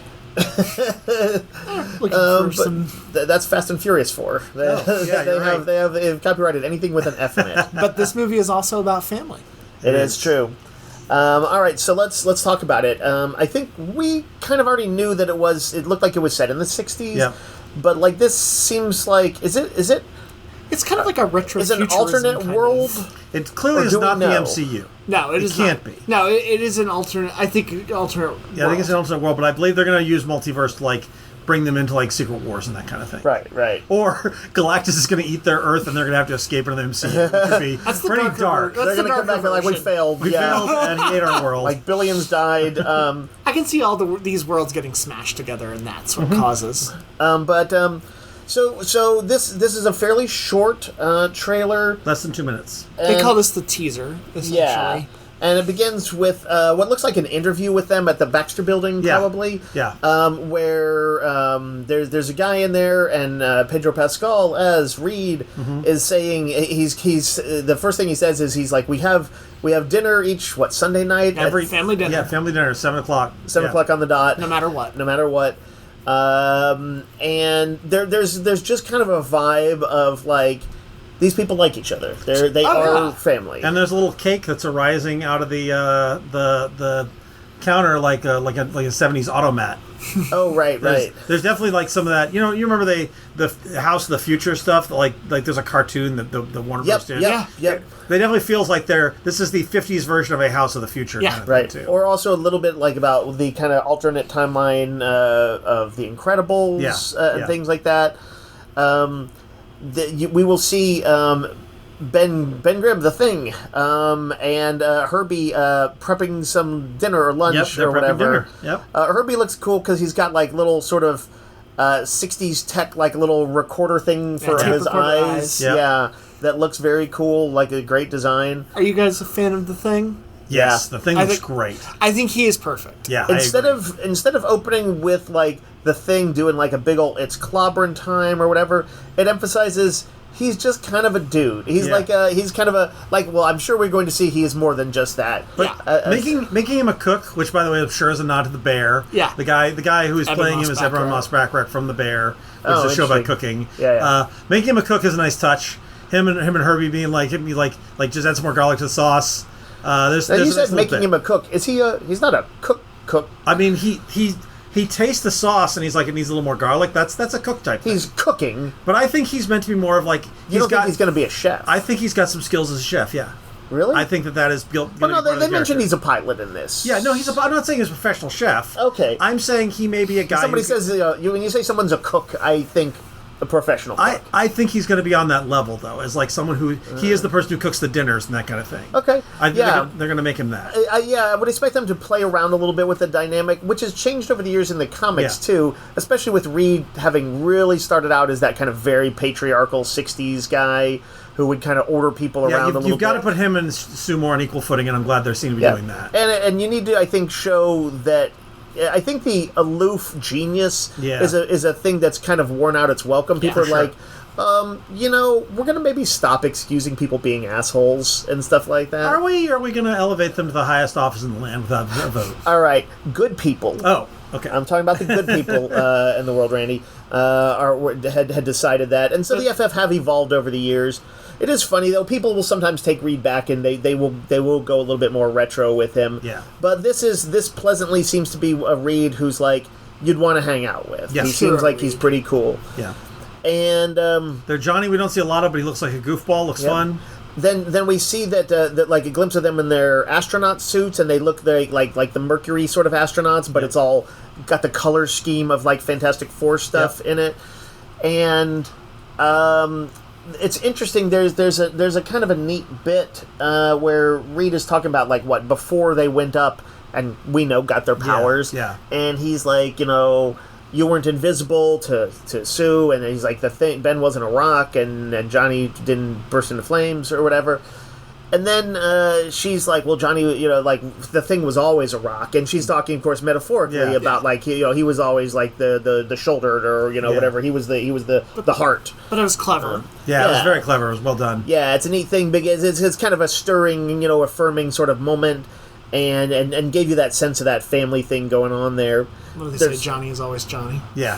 That's Fast and Furious 4. They've copyrighted anything with an F in it. But this movie is also about family. It is true. All right, so let's talk about it. I think we kind of already knew that it looked like it was set in the 60s. Yeah. But like this seems like is it It's kind of like a retro. Is it an alternate world? It clearly is not the MCU. No, it can't be. No, it is an alternate. I think alternate. Yeah, I think it's an alternate world, but I believe they're going to use multiverse to bring them into Secret Wars and that kind of thing. Right. Or Galactus is going to eat their Earth and they're going to have to escape into the MCU, which would be pretty dark. They're going to come back and we failed. We failed and he ate our world. Like billions died. I can see all these worlds getting smashed together, and that's what causes. So this is a fairly short trailer. Less than 2 minutes. They call this the teaser, essentially. Yeah. And it begins with what looks like an interview with them at the Baxter Building, probably. Yeah. Where there's a guy in there, and Pedro Pascal as Reed is saying he's the first thing he says is he's like we have dinner each Sunday night every family dinner. Yeah, family dinner 7:00. 7:00 on the dot. No matter what. And there's just kind of a vibe of these people like each other. They are family. And there's a little cake that's arising out of the counter like a 70s automat. Oh, right. There's definitely like some of that. You know, you remember the House of the Future stuff. Like there's a cartoon that the Warner Bros. did. Yep. They definitely feels like this is the 50s version of a House of the Future. Yeah. Kind of Right. thing too. Or also a little bit like about the kind of alternate timeline of the Incredibles and things like that. We will see Ben Grimm, the Thing, and Herbie prepping some dinner or lunch they're or prepping whatever. dinner. Yep. Herbie looks cool because he's got like little sort of 60s tech like little recorder thing for tape his recorder eyes. Yep. Yeah, that looks very cool, like a great design. Are you guys a fan of the Thing? Yes, Yeah. the Thing I looks think- great. I think he is perfect. Yeah, I Instead agree. of opening with like the Thing doing like a big old it's clobbering time or whatever, it emphasizes he's just kind of a dude. He's he's kind of a well, I'm sure we're going to see he is more than just that. Yeah. Making him a cook, which by the way I'm sure is a nod to the Bear. Yeah. The guy who is Evan playing Moss him is Evan Baccarat. Moss Baccarat from the Bear, which Oh, is a show about interesting. cooking. Yeah. Making him a cook is a nice touch. Him and Herbie being like just add some more garlic to the sauce. There's Now a you nice said little making bit. him a cook. Is he he's not a cook? I mean he tastes the sauce and he's like it needs a little more garlic. That's a cook type thing. He's cooking. But I think he's meant to be more of like You don't think he's going to be a chef? I think he's got some skills as a chef. Yeah. Really? I think that is. Well, no, they mentioned he's a pilot in this. Yeah, no, I'm not saying he's a professional chef. Okay. I'm saying he may be a guy. Somebody says when you say someone's a cook, I think a professional cook. I think he's going to be on that level though, as like someone who he is the person who cooks the dinners and that kind of thing. Okay. They're going to make him that. I would expect them to play around a little bit with the dynamic, which has changed over the years in the comics too, especially with Reed having really started out as that kind of very patriarchal 60s guy who would kind of order people around a little bit. You've got to put him and Sue more on equal footing, and I'm glad they seem to be doing that. And you need to, I think, show that. I think the aloof genius is a thing that's kind of worn out its welcome. People are like, we're going to maybe stop excusing people being assholes and stuff like that. Are we going to elevate them to the highest office in the land without a vote? All right, good people. Oh, okay. I'm talking about the good people in the world, Randy, had decided that. And so the FF have evolved over the years. It is funny, though. People will sometimes take Reed back, and they will go a little bit more retro with him. Yeah. But this pleasantly seems to be a Reed who's like, you'd want to hang out with. Yeah. He seems like he's pretty cool. Yeah. And they're Johnny. We don't see a lot of, but he looks like a goofball. Looks fun. Then we see that like a glimpse of them in their astronaut suits, and they look like the Mercury sort of astronauts, but it's all got the color scheme of like Fantastic Four stuff in it, and it's interesting. There's a kind of a neat bit where Reed is talking about like what before they went up, and we know got their powers, and he's like you weren't invisible to Sue, and he's like Ben wasn't a rock, and Johnny didn't burst into flames or whatever. And then she's like, well, Johnny, like the Thing was always a rock, and she's talking, of course, metaphorically about like he was always like the shoulder or whatever. He was the heart. But it was clever. It was very clever. It was well done. Yeah, it's a neat thing because it's kind of a stirring, affirming sort of moment, and gave you that sense of that family thing going on there. What do they say? Johnny is always Johnny. Yeah.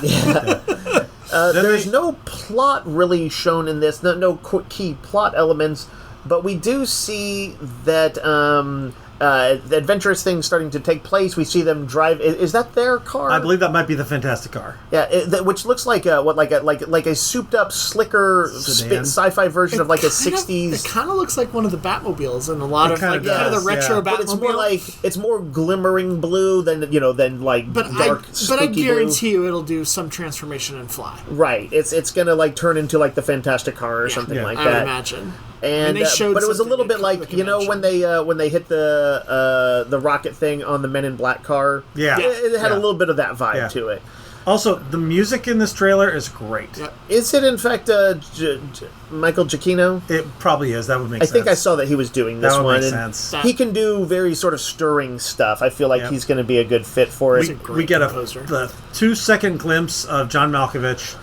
There's no plot really shown in this, no key plot elements, but we do see that the adventurous things starting to take place. We see them drive. Is that their car? I believe that might be the Fantastic Car. Yeah, which looks like a souped up, slicker sci-fi version of like a '60s. It kind of looks like one of the Batmobiles and a lot of kind the of retro Batmobile. But it's more glimmering blue than like dark. But I guarantee blue. you it'll do some transformation and fly. Right, it's gonna like turn into like the Fantastic Car or something like I that. would imagine. And they showed but it was a something little bit at like the when they hit the rocket thing on the Men in Black car. Yeah. It had a little bit of that vibe to it. Also, the music in this trailer is great. Yeah. Is it in fact Michael Giacchino? It probably is. That would make I sense. think I saw that he was doing this That would one. make and sense. He can do very sort of stirring stuff. I feel like he's going to be a good fit for it. We get composer. the 2-second glimpse of John Malkovich.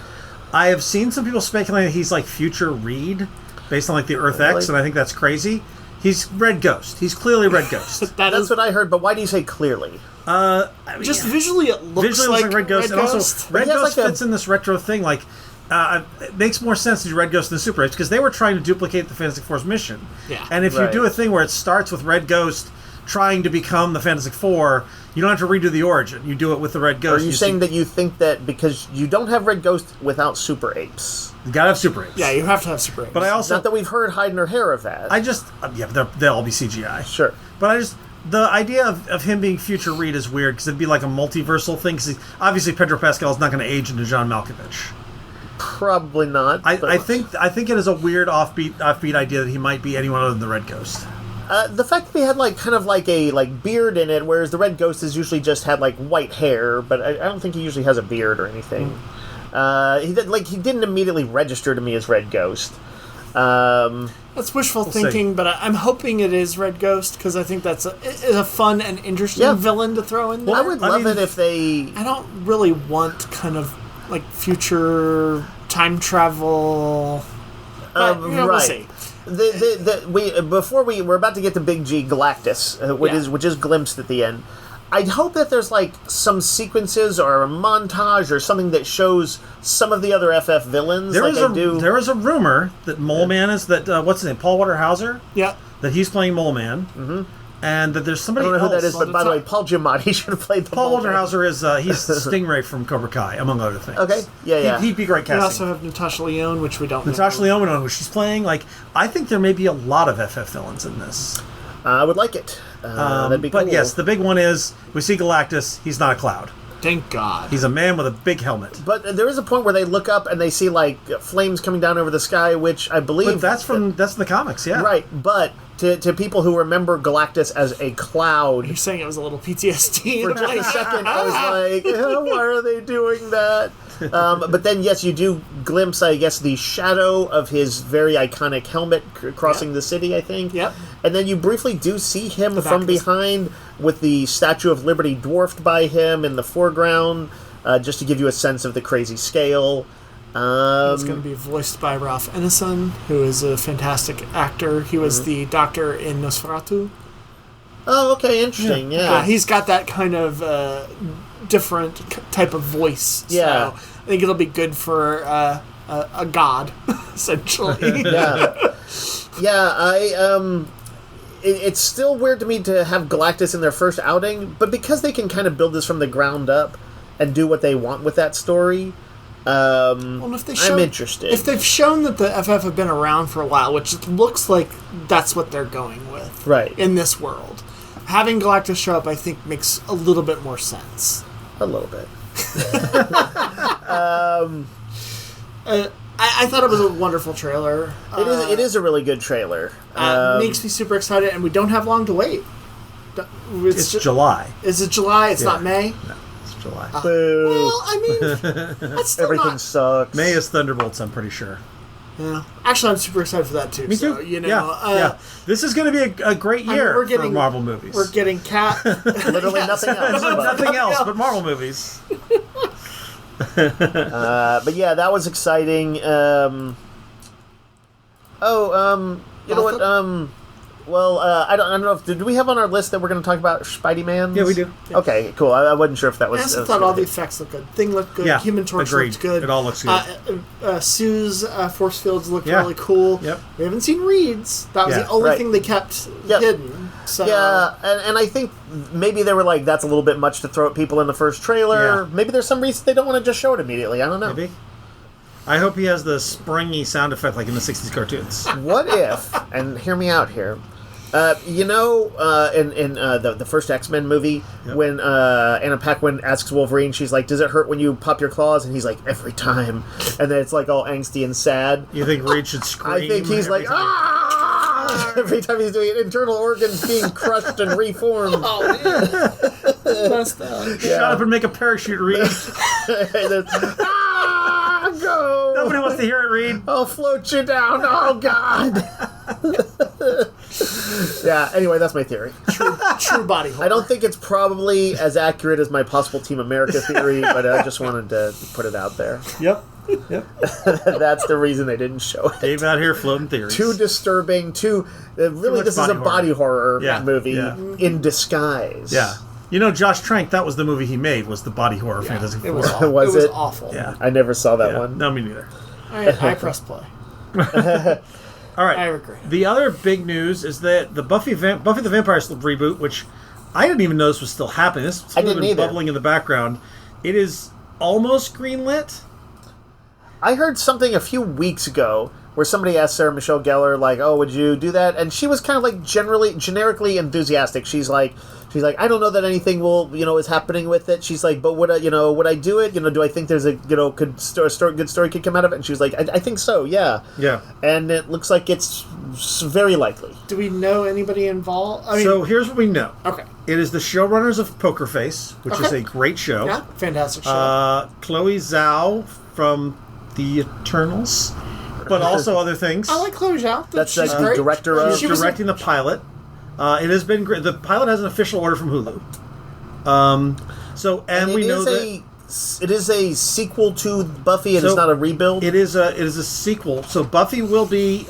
I have seen some people speculate that he's like future Reed, based on like the Earth X, and I think that's crazy. He's Red Ghost. He's clearly Red Ghost. That's what I heard, but why do you say clearly? Just visually, it looks like Red Ghost, and also Red Ghost fits in this retro thing. Like, it makes more sense to do Red Ghost than Super Apes because they were trying to duplicate the Fantastic Four's mission. Yeah. And if you do a thing where it starts with Red Ghost trying to become the Fantastic Four, you don't have to redo the origin. You do it with the Red Ghost. Are you saying that you think that because you don't have Red Ghost without Super Apes? You gotta have Super Apes. Yeah, you have to have Super Apes. But I also... Not that we've heard hide nor hair of that. they'll all be CGI. Sure. But the idea of him being future Reed is weird, because it'd be like a multiversal thing, because obviously Pedro Pascal is not going to age into John Malkovich. Probably not. I think it is a weird offbeat idea that he might be anyone other than the Red Ghost. The fact that he had kind of a beard in it, whereas the Red Ghost has usually just had white hair, but I don't think he usually has a beard or anything. He didn't immediately register to me as Red Ghost. That's wishful thinking, but I'm hoping it is Red Ghost, because I think that's a fun and interesting villain to throw in there. I would love it if they... I don't really want kind of future time travel, but right. we'll see. We're about to get to Big G Galactus, which is glimpsed at the end. I'd hope that there's some sequences or a montage or something that shows some of the other FF villains. There is a rumor that Mole Man is what's his name, Paul Walter Hauser? Yeah. That he's playing Mole Man. Mm-hmm. And that there's somebody else. I don't know who that is, but by the way, Paul Giamatti should have played the Paul Walter Hauser is he's Stingray from Cobra Kai, among other things. Okay, yeah. He'd be great casting. We also have Natasha Lyonne, which we don't know. Natasha Lyonne, we don't know who she's playing. I think there may be a lot of FF villains in this. I would like it. That'd be cool. But yes, the big one is, we see Galactus, he's not a cloud. Thank God. He's a man with a big helmet. But there is a point where they look up and they see flames coming down over the sky, which I believe... But that's in the comics, yeah. Right, but to people who remember Galactus as a cloud... You're saying it was a little PTSD. For just a second, I was like, why are they doing that? But then, yes, you do glimpse, I guess, the shadow of his very iconic helmet crossing the city, I think. Yep. And then you briefly do see him from behind with the Statue of Liberty dwarfed by him in the foreground, just to give you a sense of the crazy scale. It's going to be voiced by Ralph Ineson, who is a fantastic actor. He was the doctor in Nosferatu. Oh, okay, interesting, yeah. He's got that kind of different type of voice. Yeah. So I think it'll be good for a god, essentially. It's still weird to me to have Galactus in their first outing, but because they can kind of build this from the ground up and do what they want with that story, I'm interested. If they've shown that the FF have been around for a while, which it looks like that's what they're going with in this world, having Galactus show up, I think, makes a little bit more sense. A little bit. I thought it was a wonderful trailer. It is a really good trailer. Makes me super excited, and we don't have long to wait. It's July. Is it July? It's not May? No, it's July. Well, I mean, that's still everything sucks. May is Thunderbolts, I'm pretty sure. Yeah. Actually, I'm super excited for that, too. Me too. So, This is going to be a great year for Marvel movies. We're getting Literally nothing else. Nothing else but Marvel movies. But yeah, that was exciting. You know what? I don't know if do we have on our list that we're going to talk about Spidey-Man? Yeah, we do. Okay, cool. I wasn't sure if that was. I also thought all the effects looked good. Thing looked good. Yeah, Human Torch agreed. looked good. It all looks good. Sue's force fields looked really cool. Yep. We haven't seen Reed's. That was the only thing they kept hidden. So. Yeah, and I think maybe they were like, that's a little bit much to throw at people in the first trailer. Yeah. Maybe there's some reason they don't want to just show it immediately. I don't know. Maybe. I hope he has the springy sound effect like in the 60s cartoons. What if, and hear me out here, in the first X-Men movie, when Anna Paquin asks Wolverine, she's like, does it hurt when you pop your claws? And he's like, every time. And then it's like all angsty and sad. You think Reed should scream? I think he's like, every time he's doing it, internal organs being crushed and reformed. Oh, man. Messed up. Shut up and make a parachute, Reed. Go! Nobody wants to hear it, Reed. I'll float you down. Oh, God. Yeah, anyway, that's my theory. True body horror. I don't think it's probably as accurate as my possible Team America theory, but I just wanted to put it out there. Yep. That's the reason they didn't show it. Dave out here floating theories. Too disturbing, really this is a body horror movie in disguise. Yeah. You know, Josh Trank, that was the movie he made, was the body horror Fantastic Four. It was awful. Yeah. I never saw that one. No, me neither. I pressed play. All right. I agree. The other big news is that the Buffy the Vampire Slayer reboot, which I didn't even know this was still happening. This has been bubbling in the background. It is almost greenlit. I heard something a few weeks ago where somebody asked Sarah Michelle Gellar, like, "Oh, would you do that?" And she was kind of like generically enthusiastic. She's like, I don't know that anything is happening with it. She's like, but would I do it? Do I think there's a good story could come out of it? And she was like, I think so, yeah. Yeah. And it looks like it's very likely. Do we know anybody involved? So here's what we know. Okay. It is the showrunners of Poker Face, which is a great show. Yeah, fantastic show. Chloe Zhao from The Eternals, but also other things. I like Chloe Zhao. That's she's the great. director of... She's directing the pilot. It has been great. The pilot has an official order from Hulu. We know that it is a sequel to Buffy, and it's not a rebuild. It is a sequel. So Buffy will be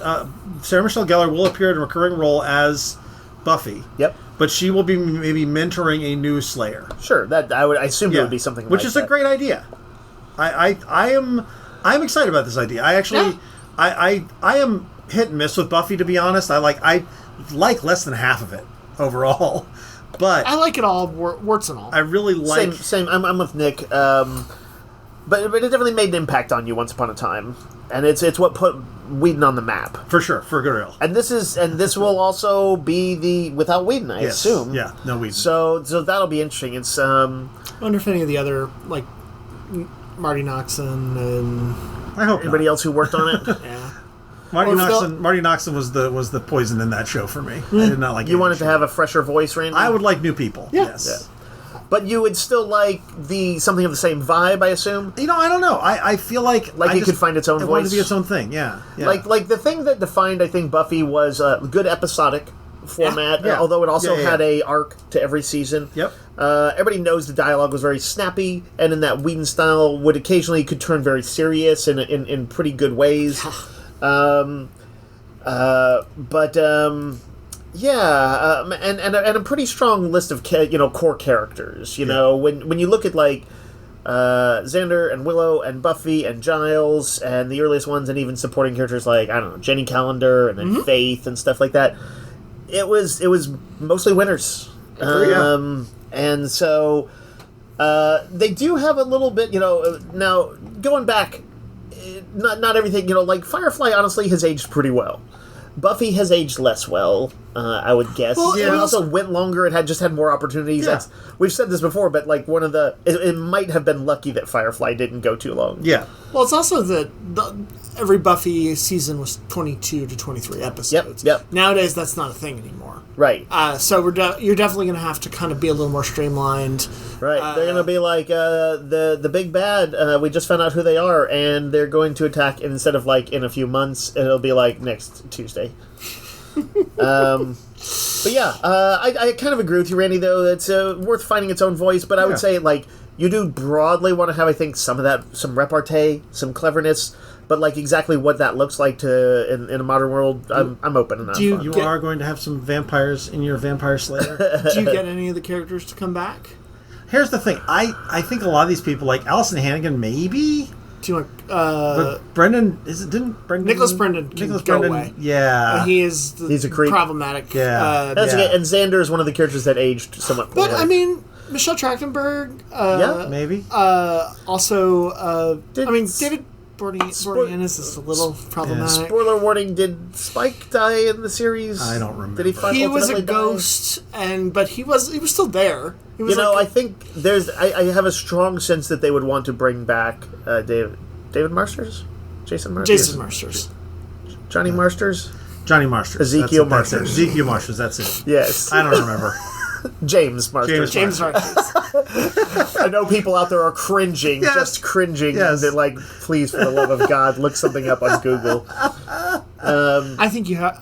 Sarah Michelle Gellar will appear in a recurring role as Buffy. Yep. But she will be maybe mentoring a new Slayer. Sure, that I assumed it would be something which like is that. a great idea. I'm excited about this idea. I actually I am hit and miss with Buffy, to be honest. I like less than half of it overall, but I like it all, warts and all. I really like same. I'm with Nick, but it definitely made an impact on you once upon a time, and it's what put Whedon on the map for sure, for good real. And this will also be the without Whedon, I assume. Yeah, no Whedon. So that'll be interesting. It's I wonder if any of the other Marty Noxon and I hope anybody else who worked on it. Yeah. Marty Noxon was the poison in that show for me. I did not like. You wanted to have a fresher voice, Randy? I would like new people. Yeah. Yes. Yeah. But you would still like something of the same vibe, I assume. I don't know. I feel like it could find its own voice. It wanted to be its own thing. Yeah. Like the thing that defined, I think, Buffy was a good episodic format. Yeah. Although it also had a arc to every season. Yep. Everybody knows the dialogue was very snappy, and in that Whedon style, would occasionally could turn very serious in pretty good ways. And a pretty strong list of core characters. When you look at Xander and Willow and Buffy and Giles and the earliest ones, and even supporting characters like Jenny Calendar and then Faith and stuff like that, it was mostly winners. And so they do have a little bit. Now going back, not everything. Firefly honestly has aged pretty well. Buffy has aged less well, I would guess. Well, It also went longer. It had more opportunities. Yeah. We've said this before, but it might have been lucky that Firefly didn't go too long. Yeah. Well, it's also that every Buffy season was 22 to 23 episodes. Yep. Nowadays, that's not a thing anymore. Right. So you're definitely going to have to kind of be a little more streamlined. Right. They're going to be like the big bad. We just found out who they are, and they're going to attack. And instead of in a few months, it'll be next Tuesday. But yeah, I kind of agree with you, Randy. Though it's worth finding its own voice. But I would say you do broadly want to have, I think, some repartee, some cleverness. But exactly what that looks like in a modern world, I'm open to that. You are going to have some vampires in your Vampire Slayer. Do you get any of the characters to come back? Here's the thing. I think a lot of these people, like Allison Hannigan, maybe. Do you want? But Brendan Nicholas Brendan can go away. Yeah, he's a creep. Problematic. Yeah, that's okay. And Xander is one of the characters that aged somewhat poorly. But Michelle Trachtenberg. maybe. Also, David Boreanaz is a little problematic. Spoiler warning: did Spike die in the series? I don't remember. Did he was a ultimately die? ghost, but he was still there. He was I think I have a strong sense that they would want to bring back David Marsters, Jason Marsters, Johnny Marsters, Ezekiel Marsters. Ezekiel Marsters. That's it. Yes, I don't remember. James Marsters. James Marsters. I know people out there are cringing, just cringing. Yes. They're please, for the love of God, look something up on Google. I think you have.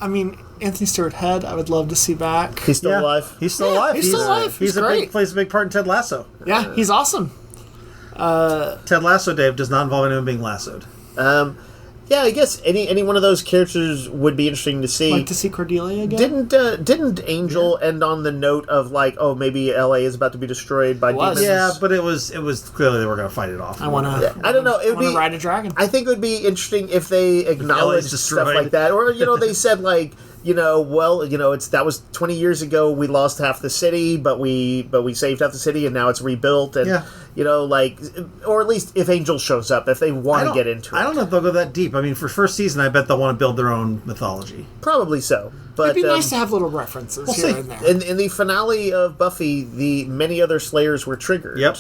Anthony Stewart Head, I would love to see back. He's still alive. He's still alive. He's still alive. He's great. Plays a big part in Ted Lasso. Yeah, he's awesome. Ted Lasso, Dave, does not involve anyone being lassoed. Yeah, I guess any one of those characters would be interesting to see. Like to see Cordelia again? Didn't Angel end on the note of like, oh, maybe LA is about to be destroyed by demons? Yeah, but it was clearly they were going to fight it off. I want to. I don't know. It would be ride a dragon. I think it would be interesting if they acknowledged stuff like that, or they said like, that was 20 years ago. We lost half the city, but we saved half the city, and now it's rebuilt. And or at least if Angel shows up, if they want to get into it. I don't know if they'll go that deep. I mean, for first season, I bet they'll want to build their own mythology. Probably so. But it'd be nice to have little references here and there. In the finale of Buffy, the many other Slayers were triggered. Yep.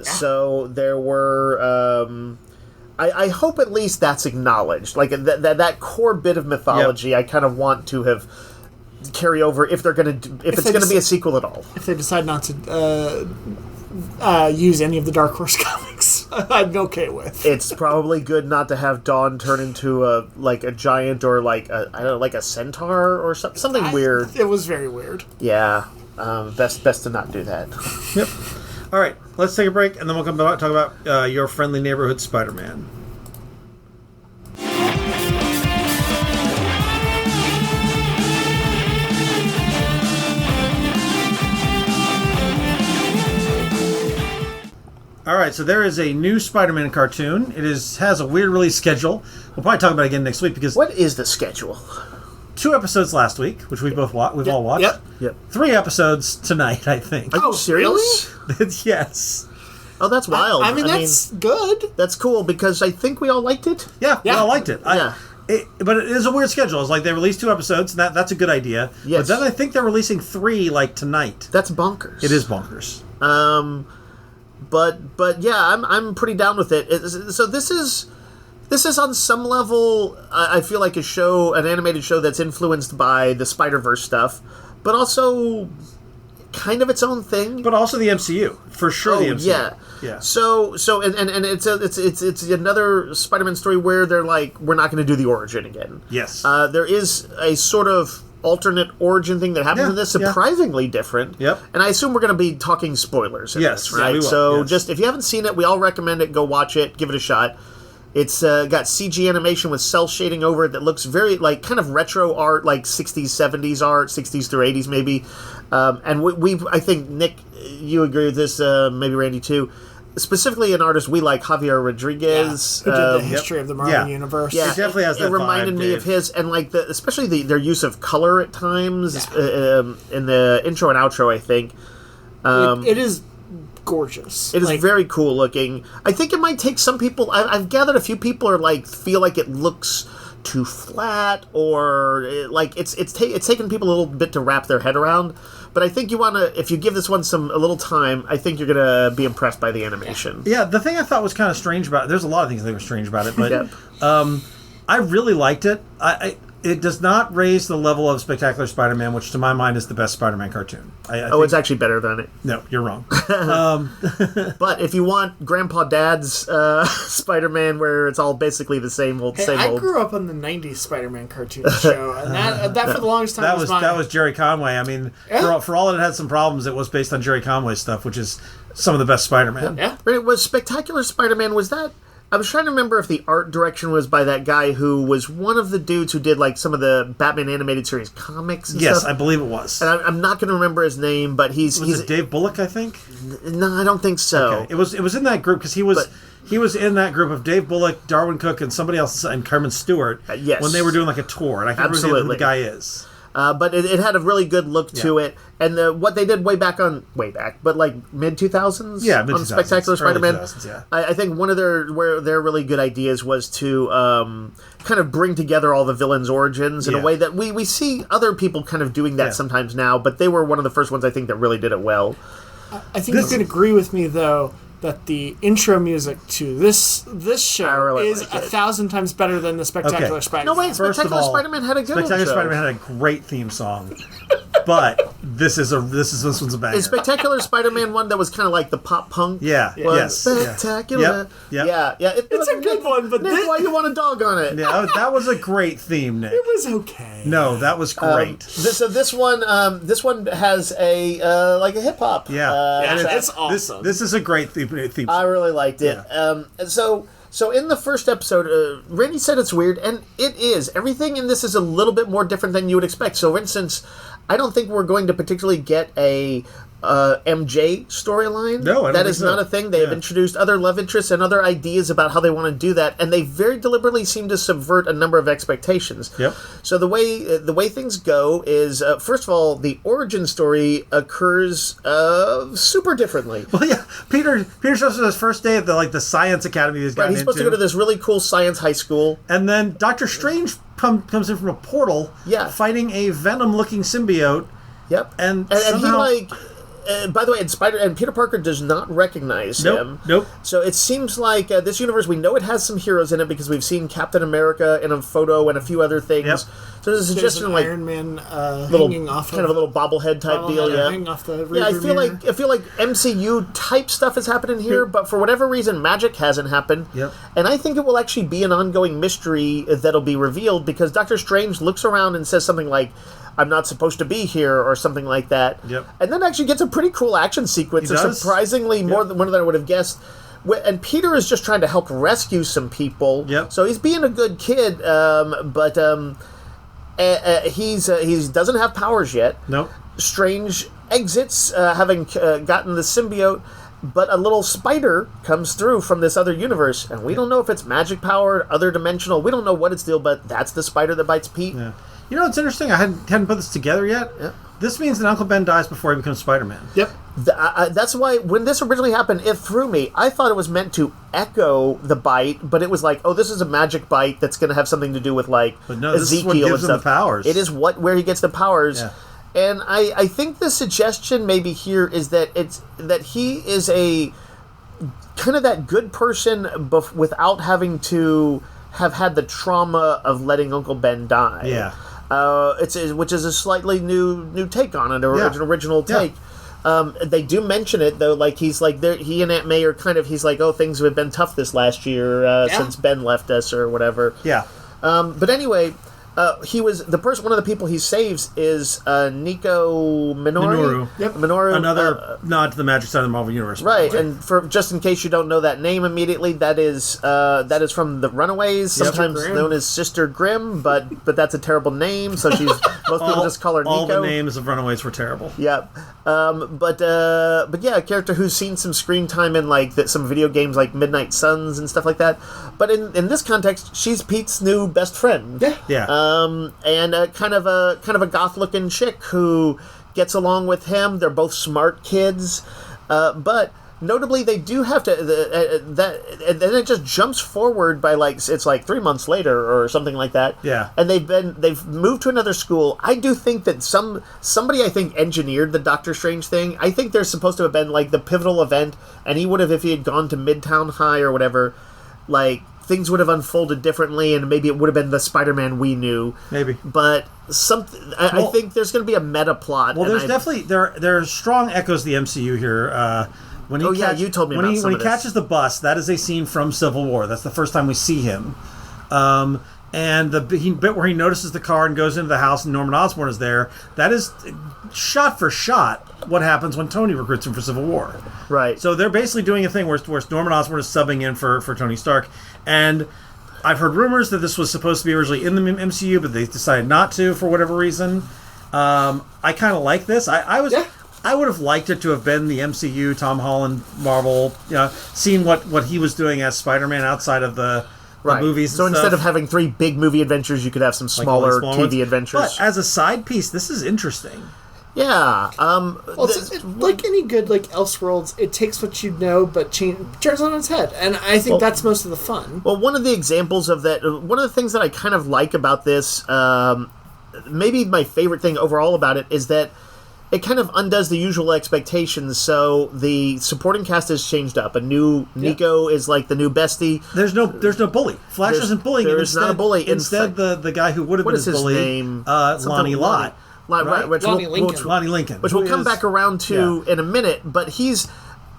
So there were. I hope at least that's acknowledged. Like that core bit of mythology, I kind of want to have carry over if they're going to if it's going to be a sequel at all. If they decide not to use any of the Dark Horse comics, I'd be okay with. It's probably good not to have Dawn turn into a giant or like a centaur or something weird. It was very weird. Yeah, best to not do that. Yep. All right, let's take a break, and then we'll come back talk about your friendly neighborhood Spider-Man. All right, so there is a new Spider-Man cartoon. It has a weird release schedule. We'll probably talk about it again next week because what is the schedule? 2 episodes last week, which we've all watched. Yep. 3 episodes tonight, I think. Are you serious? Yes. Oh, that's wild. I mean, that's good. That's cool because I think we all liked it. Yeah, we all liked it. Yeah. But it is a weird schedule. It's like they released 2 episodes, and that's a good idea. Yes. But then I think they're releasing 3 tonight. That's bonkers. It is bonkers. But yeah, I'm pretty down with it. So this is on some level, I feel like an animated show that's influenced by the Spider-Verse stuff, but also kind of its own thing. But also the MCU, for sure. The MCU. Yeah. So and it's another Spider-Man story where they're like, we're not going to do the origin again. Yes. There is a sort of alternate origin thing that happens in this, surprisingly different. Yep. And I assume we're going to be talking spoilers in this, right? we will. So just if you haven't seen it, we all recommend it. Go watch it. Give it a shot. It's got CG animation with cell shading over it that looks very kind of retro art, like 60s, 70s art, 60s through 80s maybe. And I think, Nick, you agree with this, maybe Randy too. Specifically an artist we like, Javier Rodriguez. Who did the history of the Marvel Universe. Yeah, it definitely has that It reminded vibe, me Dave. of his, and especially their use of color at times in the intro and outro, I think. It is gorgeous. It is very cool looking. I think it might take some people. I've gathered a few people are feel like it looks too flat, or it's taken people a little bit to wrap their head around. But I think if you give this one a little time, I think you're gonna be impressed by the animation. Yeah, the thing I thought was kind of strange about it, there's a lot of things that were strange about it, but I really liked it. It does not raise the level of Spectacular Spider-Man, which to my mind is the best Spider-Man cartoon. I think, it's actually better than it. No, you're wrong. But if you want Grandpa Dad's Spider-Man, where it's all basically the same old. I grew up on the '90s Spider-Man cartoon show, and that for the longest time that was Jerry Conway. I mean, for all that it had some problems, it was based on Jerry Conway's stuff, which is some of the best Spider-Man. Yeah. It was Spectacular Spider-Man. Was that? I was trying to remember if the art direction was by that guy who was one of the dudes who did some of the Batman animated series comics and Yes, stuff. I believe it was. And I'm not going to remember his name, but he's it Dave Bullock, I think? No, I don't think so. Okay. It was in that group because he was in that group of Dave Bullock, Darwin Cook, and somebody else, and Carmen Stewart. Yes. When they were doing a tour, and I can't remember who the guy is. But it had a really good look to it, and what they did way back, but mid 2000s, mid-2000s, on Spectacular Spider-Man. 2000s, I think one of their really good ideas was to kind of bring together all the villains' origins in a way that we see other people kind of doing that sometimes now, but they were one of the first ones I think that really did it well. I think you can agree with me though that the intro music to this show is 1,000 times better than the Spectacular Spider-Man. No, wait, Spectacular Spider-Man had a good Spectacular intro. Spider-Man had a great theme song, but this one's a banger. Is Spectacular Spider-Man one that was kind of like the pop punk? Yes. Spectacular. Yep. Yeah. It's a good one, but Nick, why you want a dog on it? Yeah, that was a great theme, Nick. It was okay. No, that was great. So this one has a hip hop. Yeah. It's awesome. This is a great theme I really liked it. So So in the first episode, Randy said it's weird, and it is. Everything in this is a little bit more different than you would expect. So, for instance, I don't think we're going to particularly get a MJ storyline. No, I don't that think is so. not a thing. They have introduced other love interests and other ideas about how they want to do that, and they very deliberately seem to subvert a number of expectations. Yep. So the way things go is, first of all, the origin story occurs super differently. Well, yeah, Peter shows up his first day at the science academy he's gotten He's supposed to go to this really cool science high school. and then Doctor Strange comes in from a portal, fighting a Venom-looking symbiote. Yep. And he somehow- by the way, and Peter Parker does not recognize him. Nope. So it seems like this universe, we know it has some heroes in it because we've seen Captain America in a photo and a few other things. Yep. So there's a suggestion an like Iron Man little hanging off kind of a little bobblehead type deal. Yeah. hanging off the Yeah, I rearview feel mirror. like MCU type stuff is happening here, but for whatever reason, magic hasn't happened. Yep. And I think it will actually be an ongoing mystery that'll be revealed because Doctor Strange looks around and says something like, "I'm not supposed to be here," or something like that. Yep. And then actually gets a pretty cool action sequence. He does. Surprisingly more than I would have guessed. And Peter is just trying to help rescue some people. Yep. So he's being a good kid, but he doesn't have powers yet. Nope. Strange exits, having gotten the symbiote, but a little spider comes through from this other universe, and we don't know if it's magic powered, other dimensional. We don't know what its deal, but that's the spider that bites Pete. Yeah. You know, it's interesting. I hadn't put this together yet. Yeah. This means that Uncle Ben dies before he becomes Spider-Man. Yep. That's why when this originally happened, it threw me. I thought it was meant to echo the bite, but it was like, oh, this is a magic bite that's going to have something to do with like But no, this is Ezekiel what gives and him stuff. the powers. It is where he gets the powers. Yeah. And I think the suggestion maybe here is that he is a kind of that good person without having to have had the trauma of letting Uncle Ben die. Yeah. Which is a slightly new take on it, or Yeah. an original take. They do mention it though, like he's like he and Aunt May are kind of, he's like, oh, things have been tough this last year since Ben left us or whatever. Yeah. But anyway, he was one of the people he saves is Nico Minoru. Minoru. Yep. Minoru. Another nod to the magic side of the Marvel Universe. Right, and for just in case you don't know that name immediately, that is from the Runaways, sometimes Grimm. known as Sister Grimm, but that's a terrible name, so most people just call her Nico. All the names of Runaways were terrible. Yeah, but yeah, a character who's seen some screen time in like some video games like Midnight Suns and stuff like that. But in this context, she's Pete's new best friend. Yeah. Yeah. And kind of a goth-looking chick who gets along with him. They're both smart kids, but notably they do have to and then it just jumps forward by it's like 3 months later or something like that. Yeah. And they've moved to another school. I do think that somebody I think engineered the Doctor Strange thing. I think there's supposed to have been like the pivotal event, and he would have, if he had gone to Midtown High or whatever, like things would have unfolded differently, and maybe it would have been the Spider-Man we knew. Maybe. But I think there's going to be a meta plot. Well, there's definitely there are strong echoes of the MCU here. When he you told me when about he some of this. catches the bus. That is a scene from Civil War. That's the first time we see him. And the bit where he notices the car and goes into the house and Norman Osborn is there. That is shot for shot what happens when Tony recruits him for Civil War. Right. So they're basically doing a thing where Norman Osborn is subbing in for Tony Stark. And I've heard rumors that this was supposed to be originally in the MCU, but they decided not to for whatever reason. I kind of like this. I would have liked it to have been the MCU, Tom Holland, Marvel, seeing what he was doing as Spider-Man outside of the movies. So and instead stuff. of having 3 big movie adventures, you could have some smaller small TV ones. adventures. But as a side piece, this is interesting. Yeah. Well, like any good like Elseworlds, it takes what you know but turns it on its head, and I think that's most of the fun. Well, one of the examples of that, one of the things that I kind of like about this, maybe my favorite thing overall about it, is that it kind of undoes the usual expectations. So the supporting cast has changed up. A new Nico is like the new bestie. There's no bully. Flash isn't bullying him. There is not a bully. Instead, the guy who would have been What is his his bully, name? Lonnie Lott. Right, which Lonnie we'll- Lincoln. Lonnie Lincoln. Which we'll come back around to in a minute, but he's,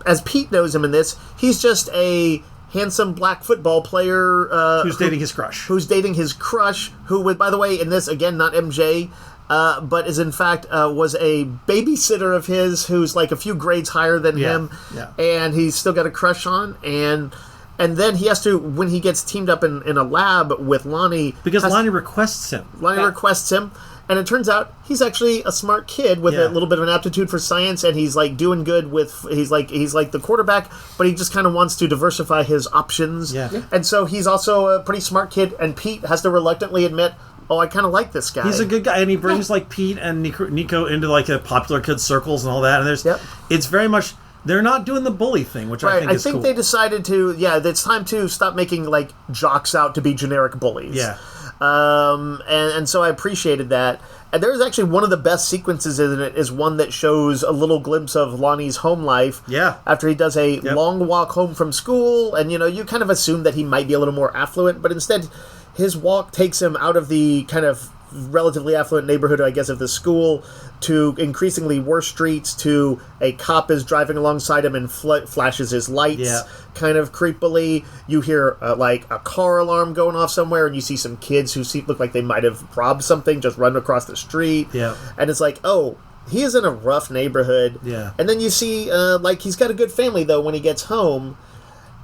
as Pete knows him in this, he's just a handsome black football player who's dating his crush. Who's dating his crush, who would, by the way, in this, again, not MJ, but is in fact was a babysitter of his who's like a few grades higher than him, Yeah. and he's still got a crush on, and And then he has to, when he gets teamed up in a lab with Lonnie... Because Lonnie requests him. Lonnie requests him, and it turns out he's actually a smart kid with a little bit of an aptitude for science, and he's like doing good with... He's like the quarterback, but he just kind of wants to diversify his options. Yeah. And so he's also a pretty smart kid, and Pete has to reluctantly admit, oh, I kind of like this guy. He's a good guy, and he brings like Pete and Nico into like a popular kids circles and all that, and it's very much... They're not doing the bully thing, which I think is cool. I think they decided to, it's time to stop making, like, jocks out to be generic bullies. Yeah. And so I appreciated that. And there's actually one of the best sequences in it is one that shows a little glimpse of Lonnie's home life. Yeah. After he does a long walk home from school, and, you kind of assume that he might be a little more affluent, but instead his walk takes him out of the kind of relatively affluent neighborhood, I guess, of the school to increasingly worse streets, to a cop is driving alongside him and flashes his lights kind of creepily. You hear like a car alarm going off somewhere, and you see some kids who look like they might have robbed something just run across the street. Yeah. And it's like, oh, he is in a rough neighborhood. Yeah. And then you see like he's got a good family though when he gets home.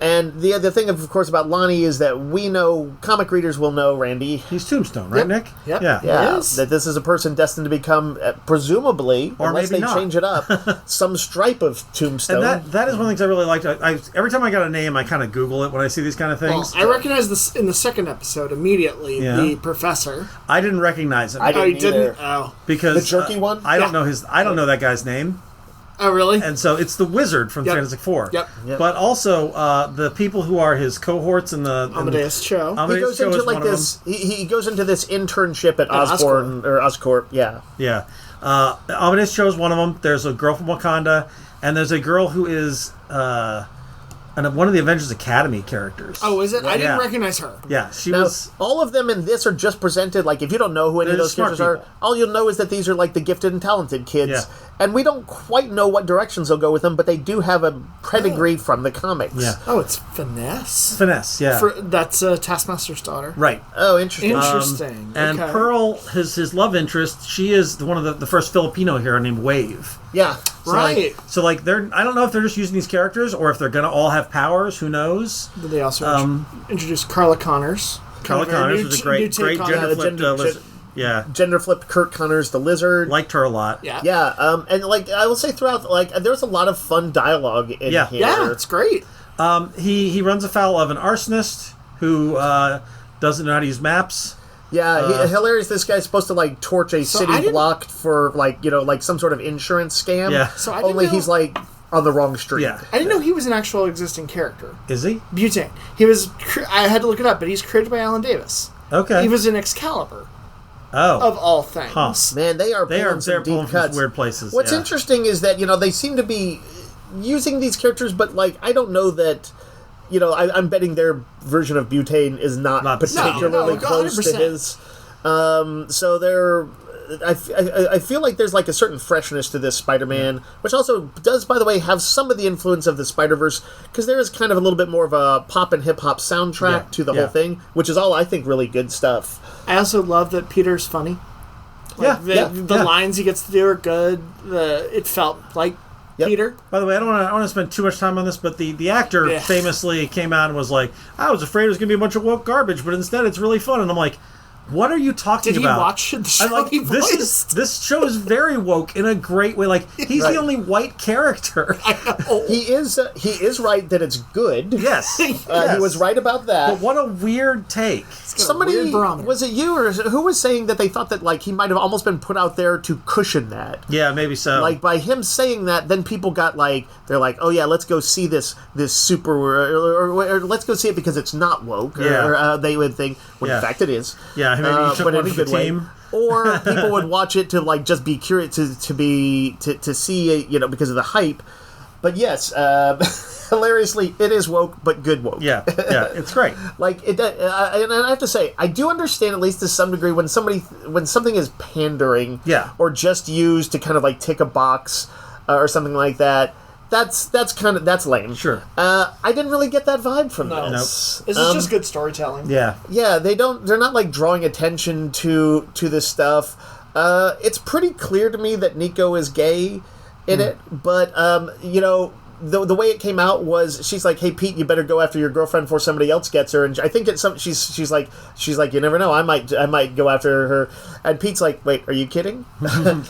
And the other thing, of course, about Lonnie is that we know, comic readers will know, Randy. He's Tombstone, right, Nick? Yep. Yeah. Yes. That this is a person destined to become, presumably, or unless maybe they not. change it up, some stripe of Tombstone. And that is one of the things I really liked. Every time I got a name, I kind of Google it when I see these kind of things. Well, I recognized this in the second episode immediately, the professor. I didn't recognize him. I didn't didn't? either. Oh. Because the jerky one? I don't know that guy's name. Oh, really? And so it's the wizard from Fantastic Four. Yep. But also the people who are his cohorts in the Amadeus Cho. He goes into like this. He goes into this internship at Osborn or Oscorp. Yeah. Yeah. Amadeus Cho is one of them. There's a girl from Wakanda, and there's a girl who is one of the Avengers Academy characters. Oh, is it? I didn't Yeah. recognize her. Yeah, she Now, was. all of them in this are just presented like if you don't know who any of They're those smart characters are, people. all you'll know is that these are like the gifted and talented kids. Yeah. And we don't quite know what directions they'll go with them, but they do have a pedigree from the comics. Yeah. Oh, it's Finesse. Finesse, yeah. That's Taskmaster's daughter. Right. Oh, interesting. Interesting. And Okay. Pearl, his love interest, she is one of the first Filipino hero named Wave. Yeah. Right. They're. I don't know if they're just using these characters or if they're gonna all have powers. Who knows? But they also introduced Carla Connors. Carla Connors was a great take on gender that. flipped lizard. Yeah. Gender flipped Kurt Connors, the lizard. Liked her a lot. Yeah. Yeah, and like I will say throughout, like there's a lot of fun dialogue in here. Yeah, it's great. He runs afoul of an arsonist who doesn't know how to use maps. Yeah, hilarious. This guy's supposed to like torch a I city didn't- block for like some sort of insurance scam. Yeah. So I didn't Only know- he's like on the wrong street. Yeah. I didn't know he was an actual existing character. Is he? Butane. He was. I had to look it up, but he's created by Alan Davis. Okay. He was in Excalibur, Oh. of all things. Huh. Man, they are They're some deep pulling from cuts. weird places. What's yeah. interesting is that they seem to be using these characters, but like I don't know that. I'm betting their version of Butane is not particularly No, close to 100%. his. So they're. I feel like there's like a certain freshness to this Spider-Man, which also does, by the way, have some of the influence of the Spider-Verse, because there is kind of a little bit more of a pop and hip-hop soundtrack to the whole thing, which is all, I think, really good stuff. I also love that Peter's funny. Like, the lines he gets to do are good. It felt like Peter. By the way, I don't want to spend too much time on this, but the actor famously came out and was like, I was afraid it was going to be a bunch of woke garbage, but instead it's really fun. And I'm like, what are you talking about? Did he watch the show? I'm like, this show is very woke in a great way. Like, he's the only white character. He is right that it's good. Yes. He was right about that. But what a weird take. Somebody, was it you or who was saying that they thought that like he might have almost been put out there to cushion that? Yeah, maybe so. Like by him saying that, then people got like they're like, oh yeah, let's go see this super or let's go see it because it's not woke. Or they would think when in fact it is. Yeah, maybe he took but one in a for the good way. team. Or people would watch it to like just be curious to see because of the hype. But yes, hilariously, it is woke, but good woke. Yeah, it's great. Like it, and I have to say, I do understand at least to some degree when something is pandering, or just used to kind of like tick a box or something like that. That's lame. Sure. I didn't really get that vibe from this. This is just good storytelling. Yeah. Yeah, they're not like drawing attention to this stuff. It's pretty clear to me that Nico is gay in it, but the way it came out was she's like, "Hey Pete, you better go after your girlfriend before somebody else gets her." And I think it's some she's like, "You never know, I might go after her." And Pete's like, "Wait, are you kidding?" And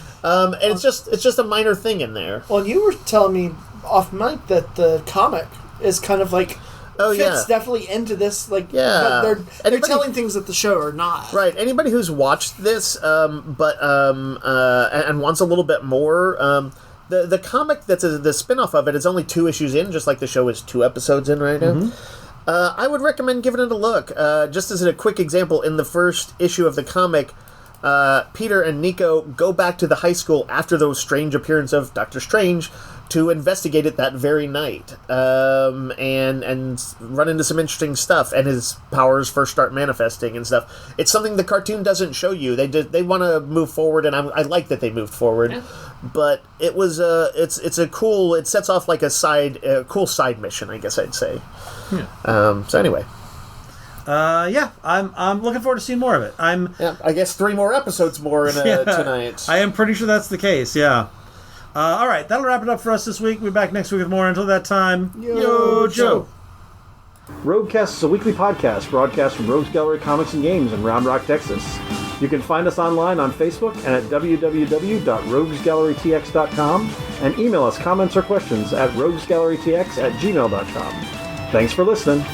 it's just a minor thing in there. Well, you were telling me off mic that the comic is kind of like fits definitely into this, like, but they're telling things that the show are not. Right. Anybody who's watched this, and wants a little bit more, the comic that's the spin-off of it is only 2 issues in, just like the show is 2 episodes in right now. I would recommend giving it a look. Just as a quick example, in the first issue of the comic, Peter and Nico go back to the high school after the strange appearance of Doctor Strange to investigate it that very night, and run into some interesting stuff, and his powers first start manifesting and stuff. It's something the cartoon doesn't show you. They want to move forward, and I like that they moved forward, but it was it sets off like a cool side mission, I guess I'd say. So anyway. I'm looking forward to seeing more of it. I guess 3 more episodes more tonight. I am pretty sure that's the case, yeah. All right, that'll wrap it up for us this week. We'll be back next week with more. Until that time, yo, Joe. Roguecast is a weekly podcast broadcast from Rogues Gallery Comics and Games in Round Rock, Texas. You can find us online on Facebook and at www.roguesgallerytx.com, and email us comments or questions at roguesgallerytx@gmail.com. Thanks for listening.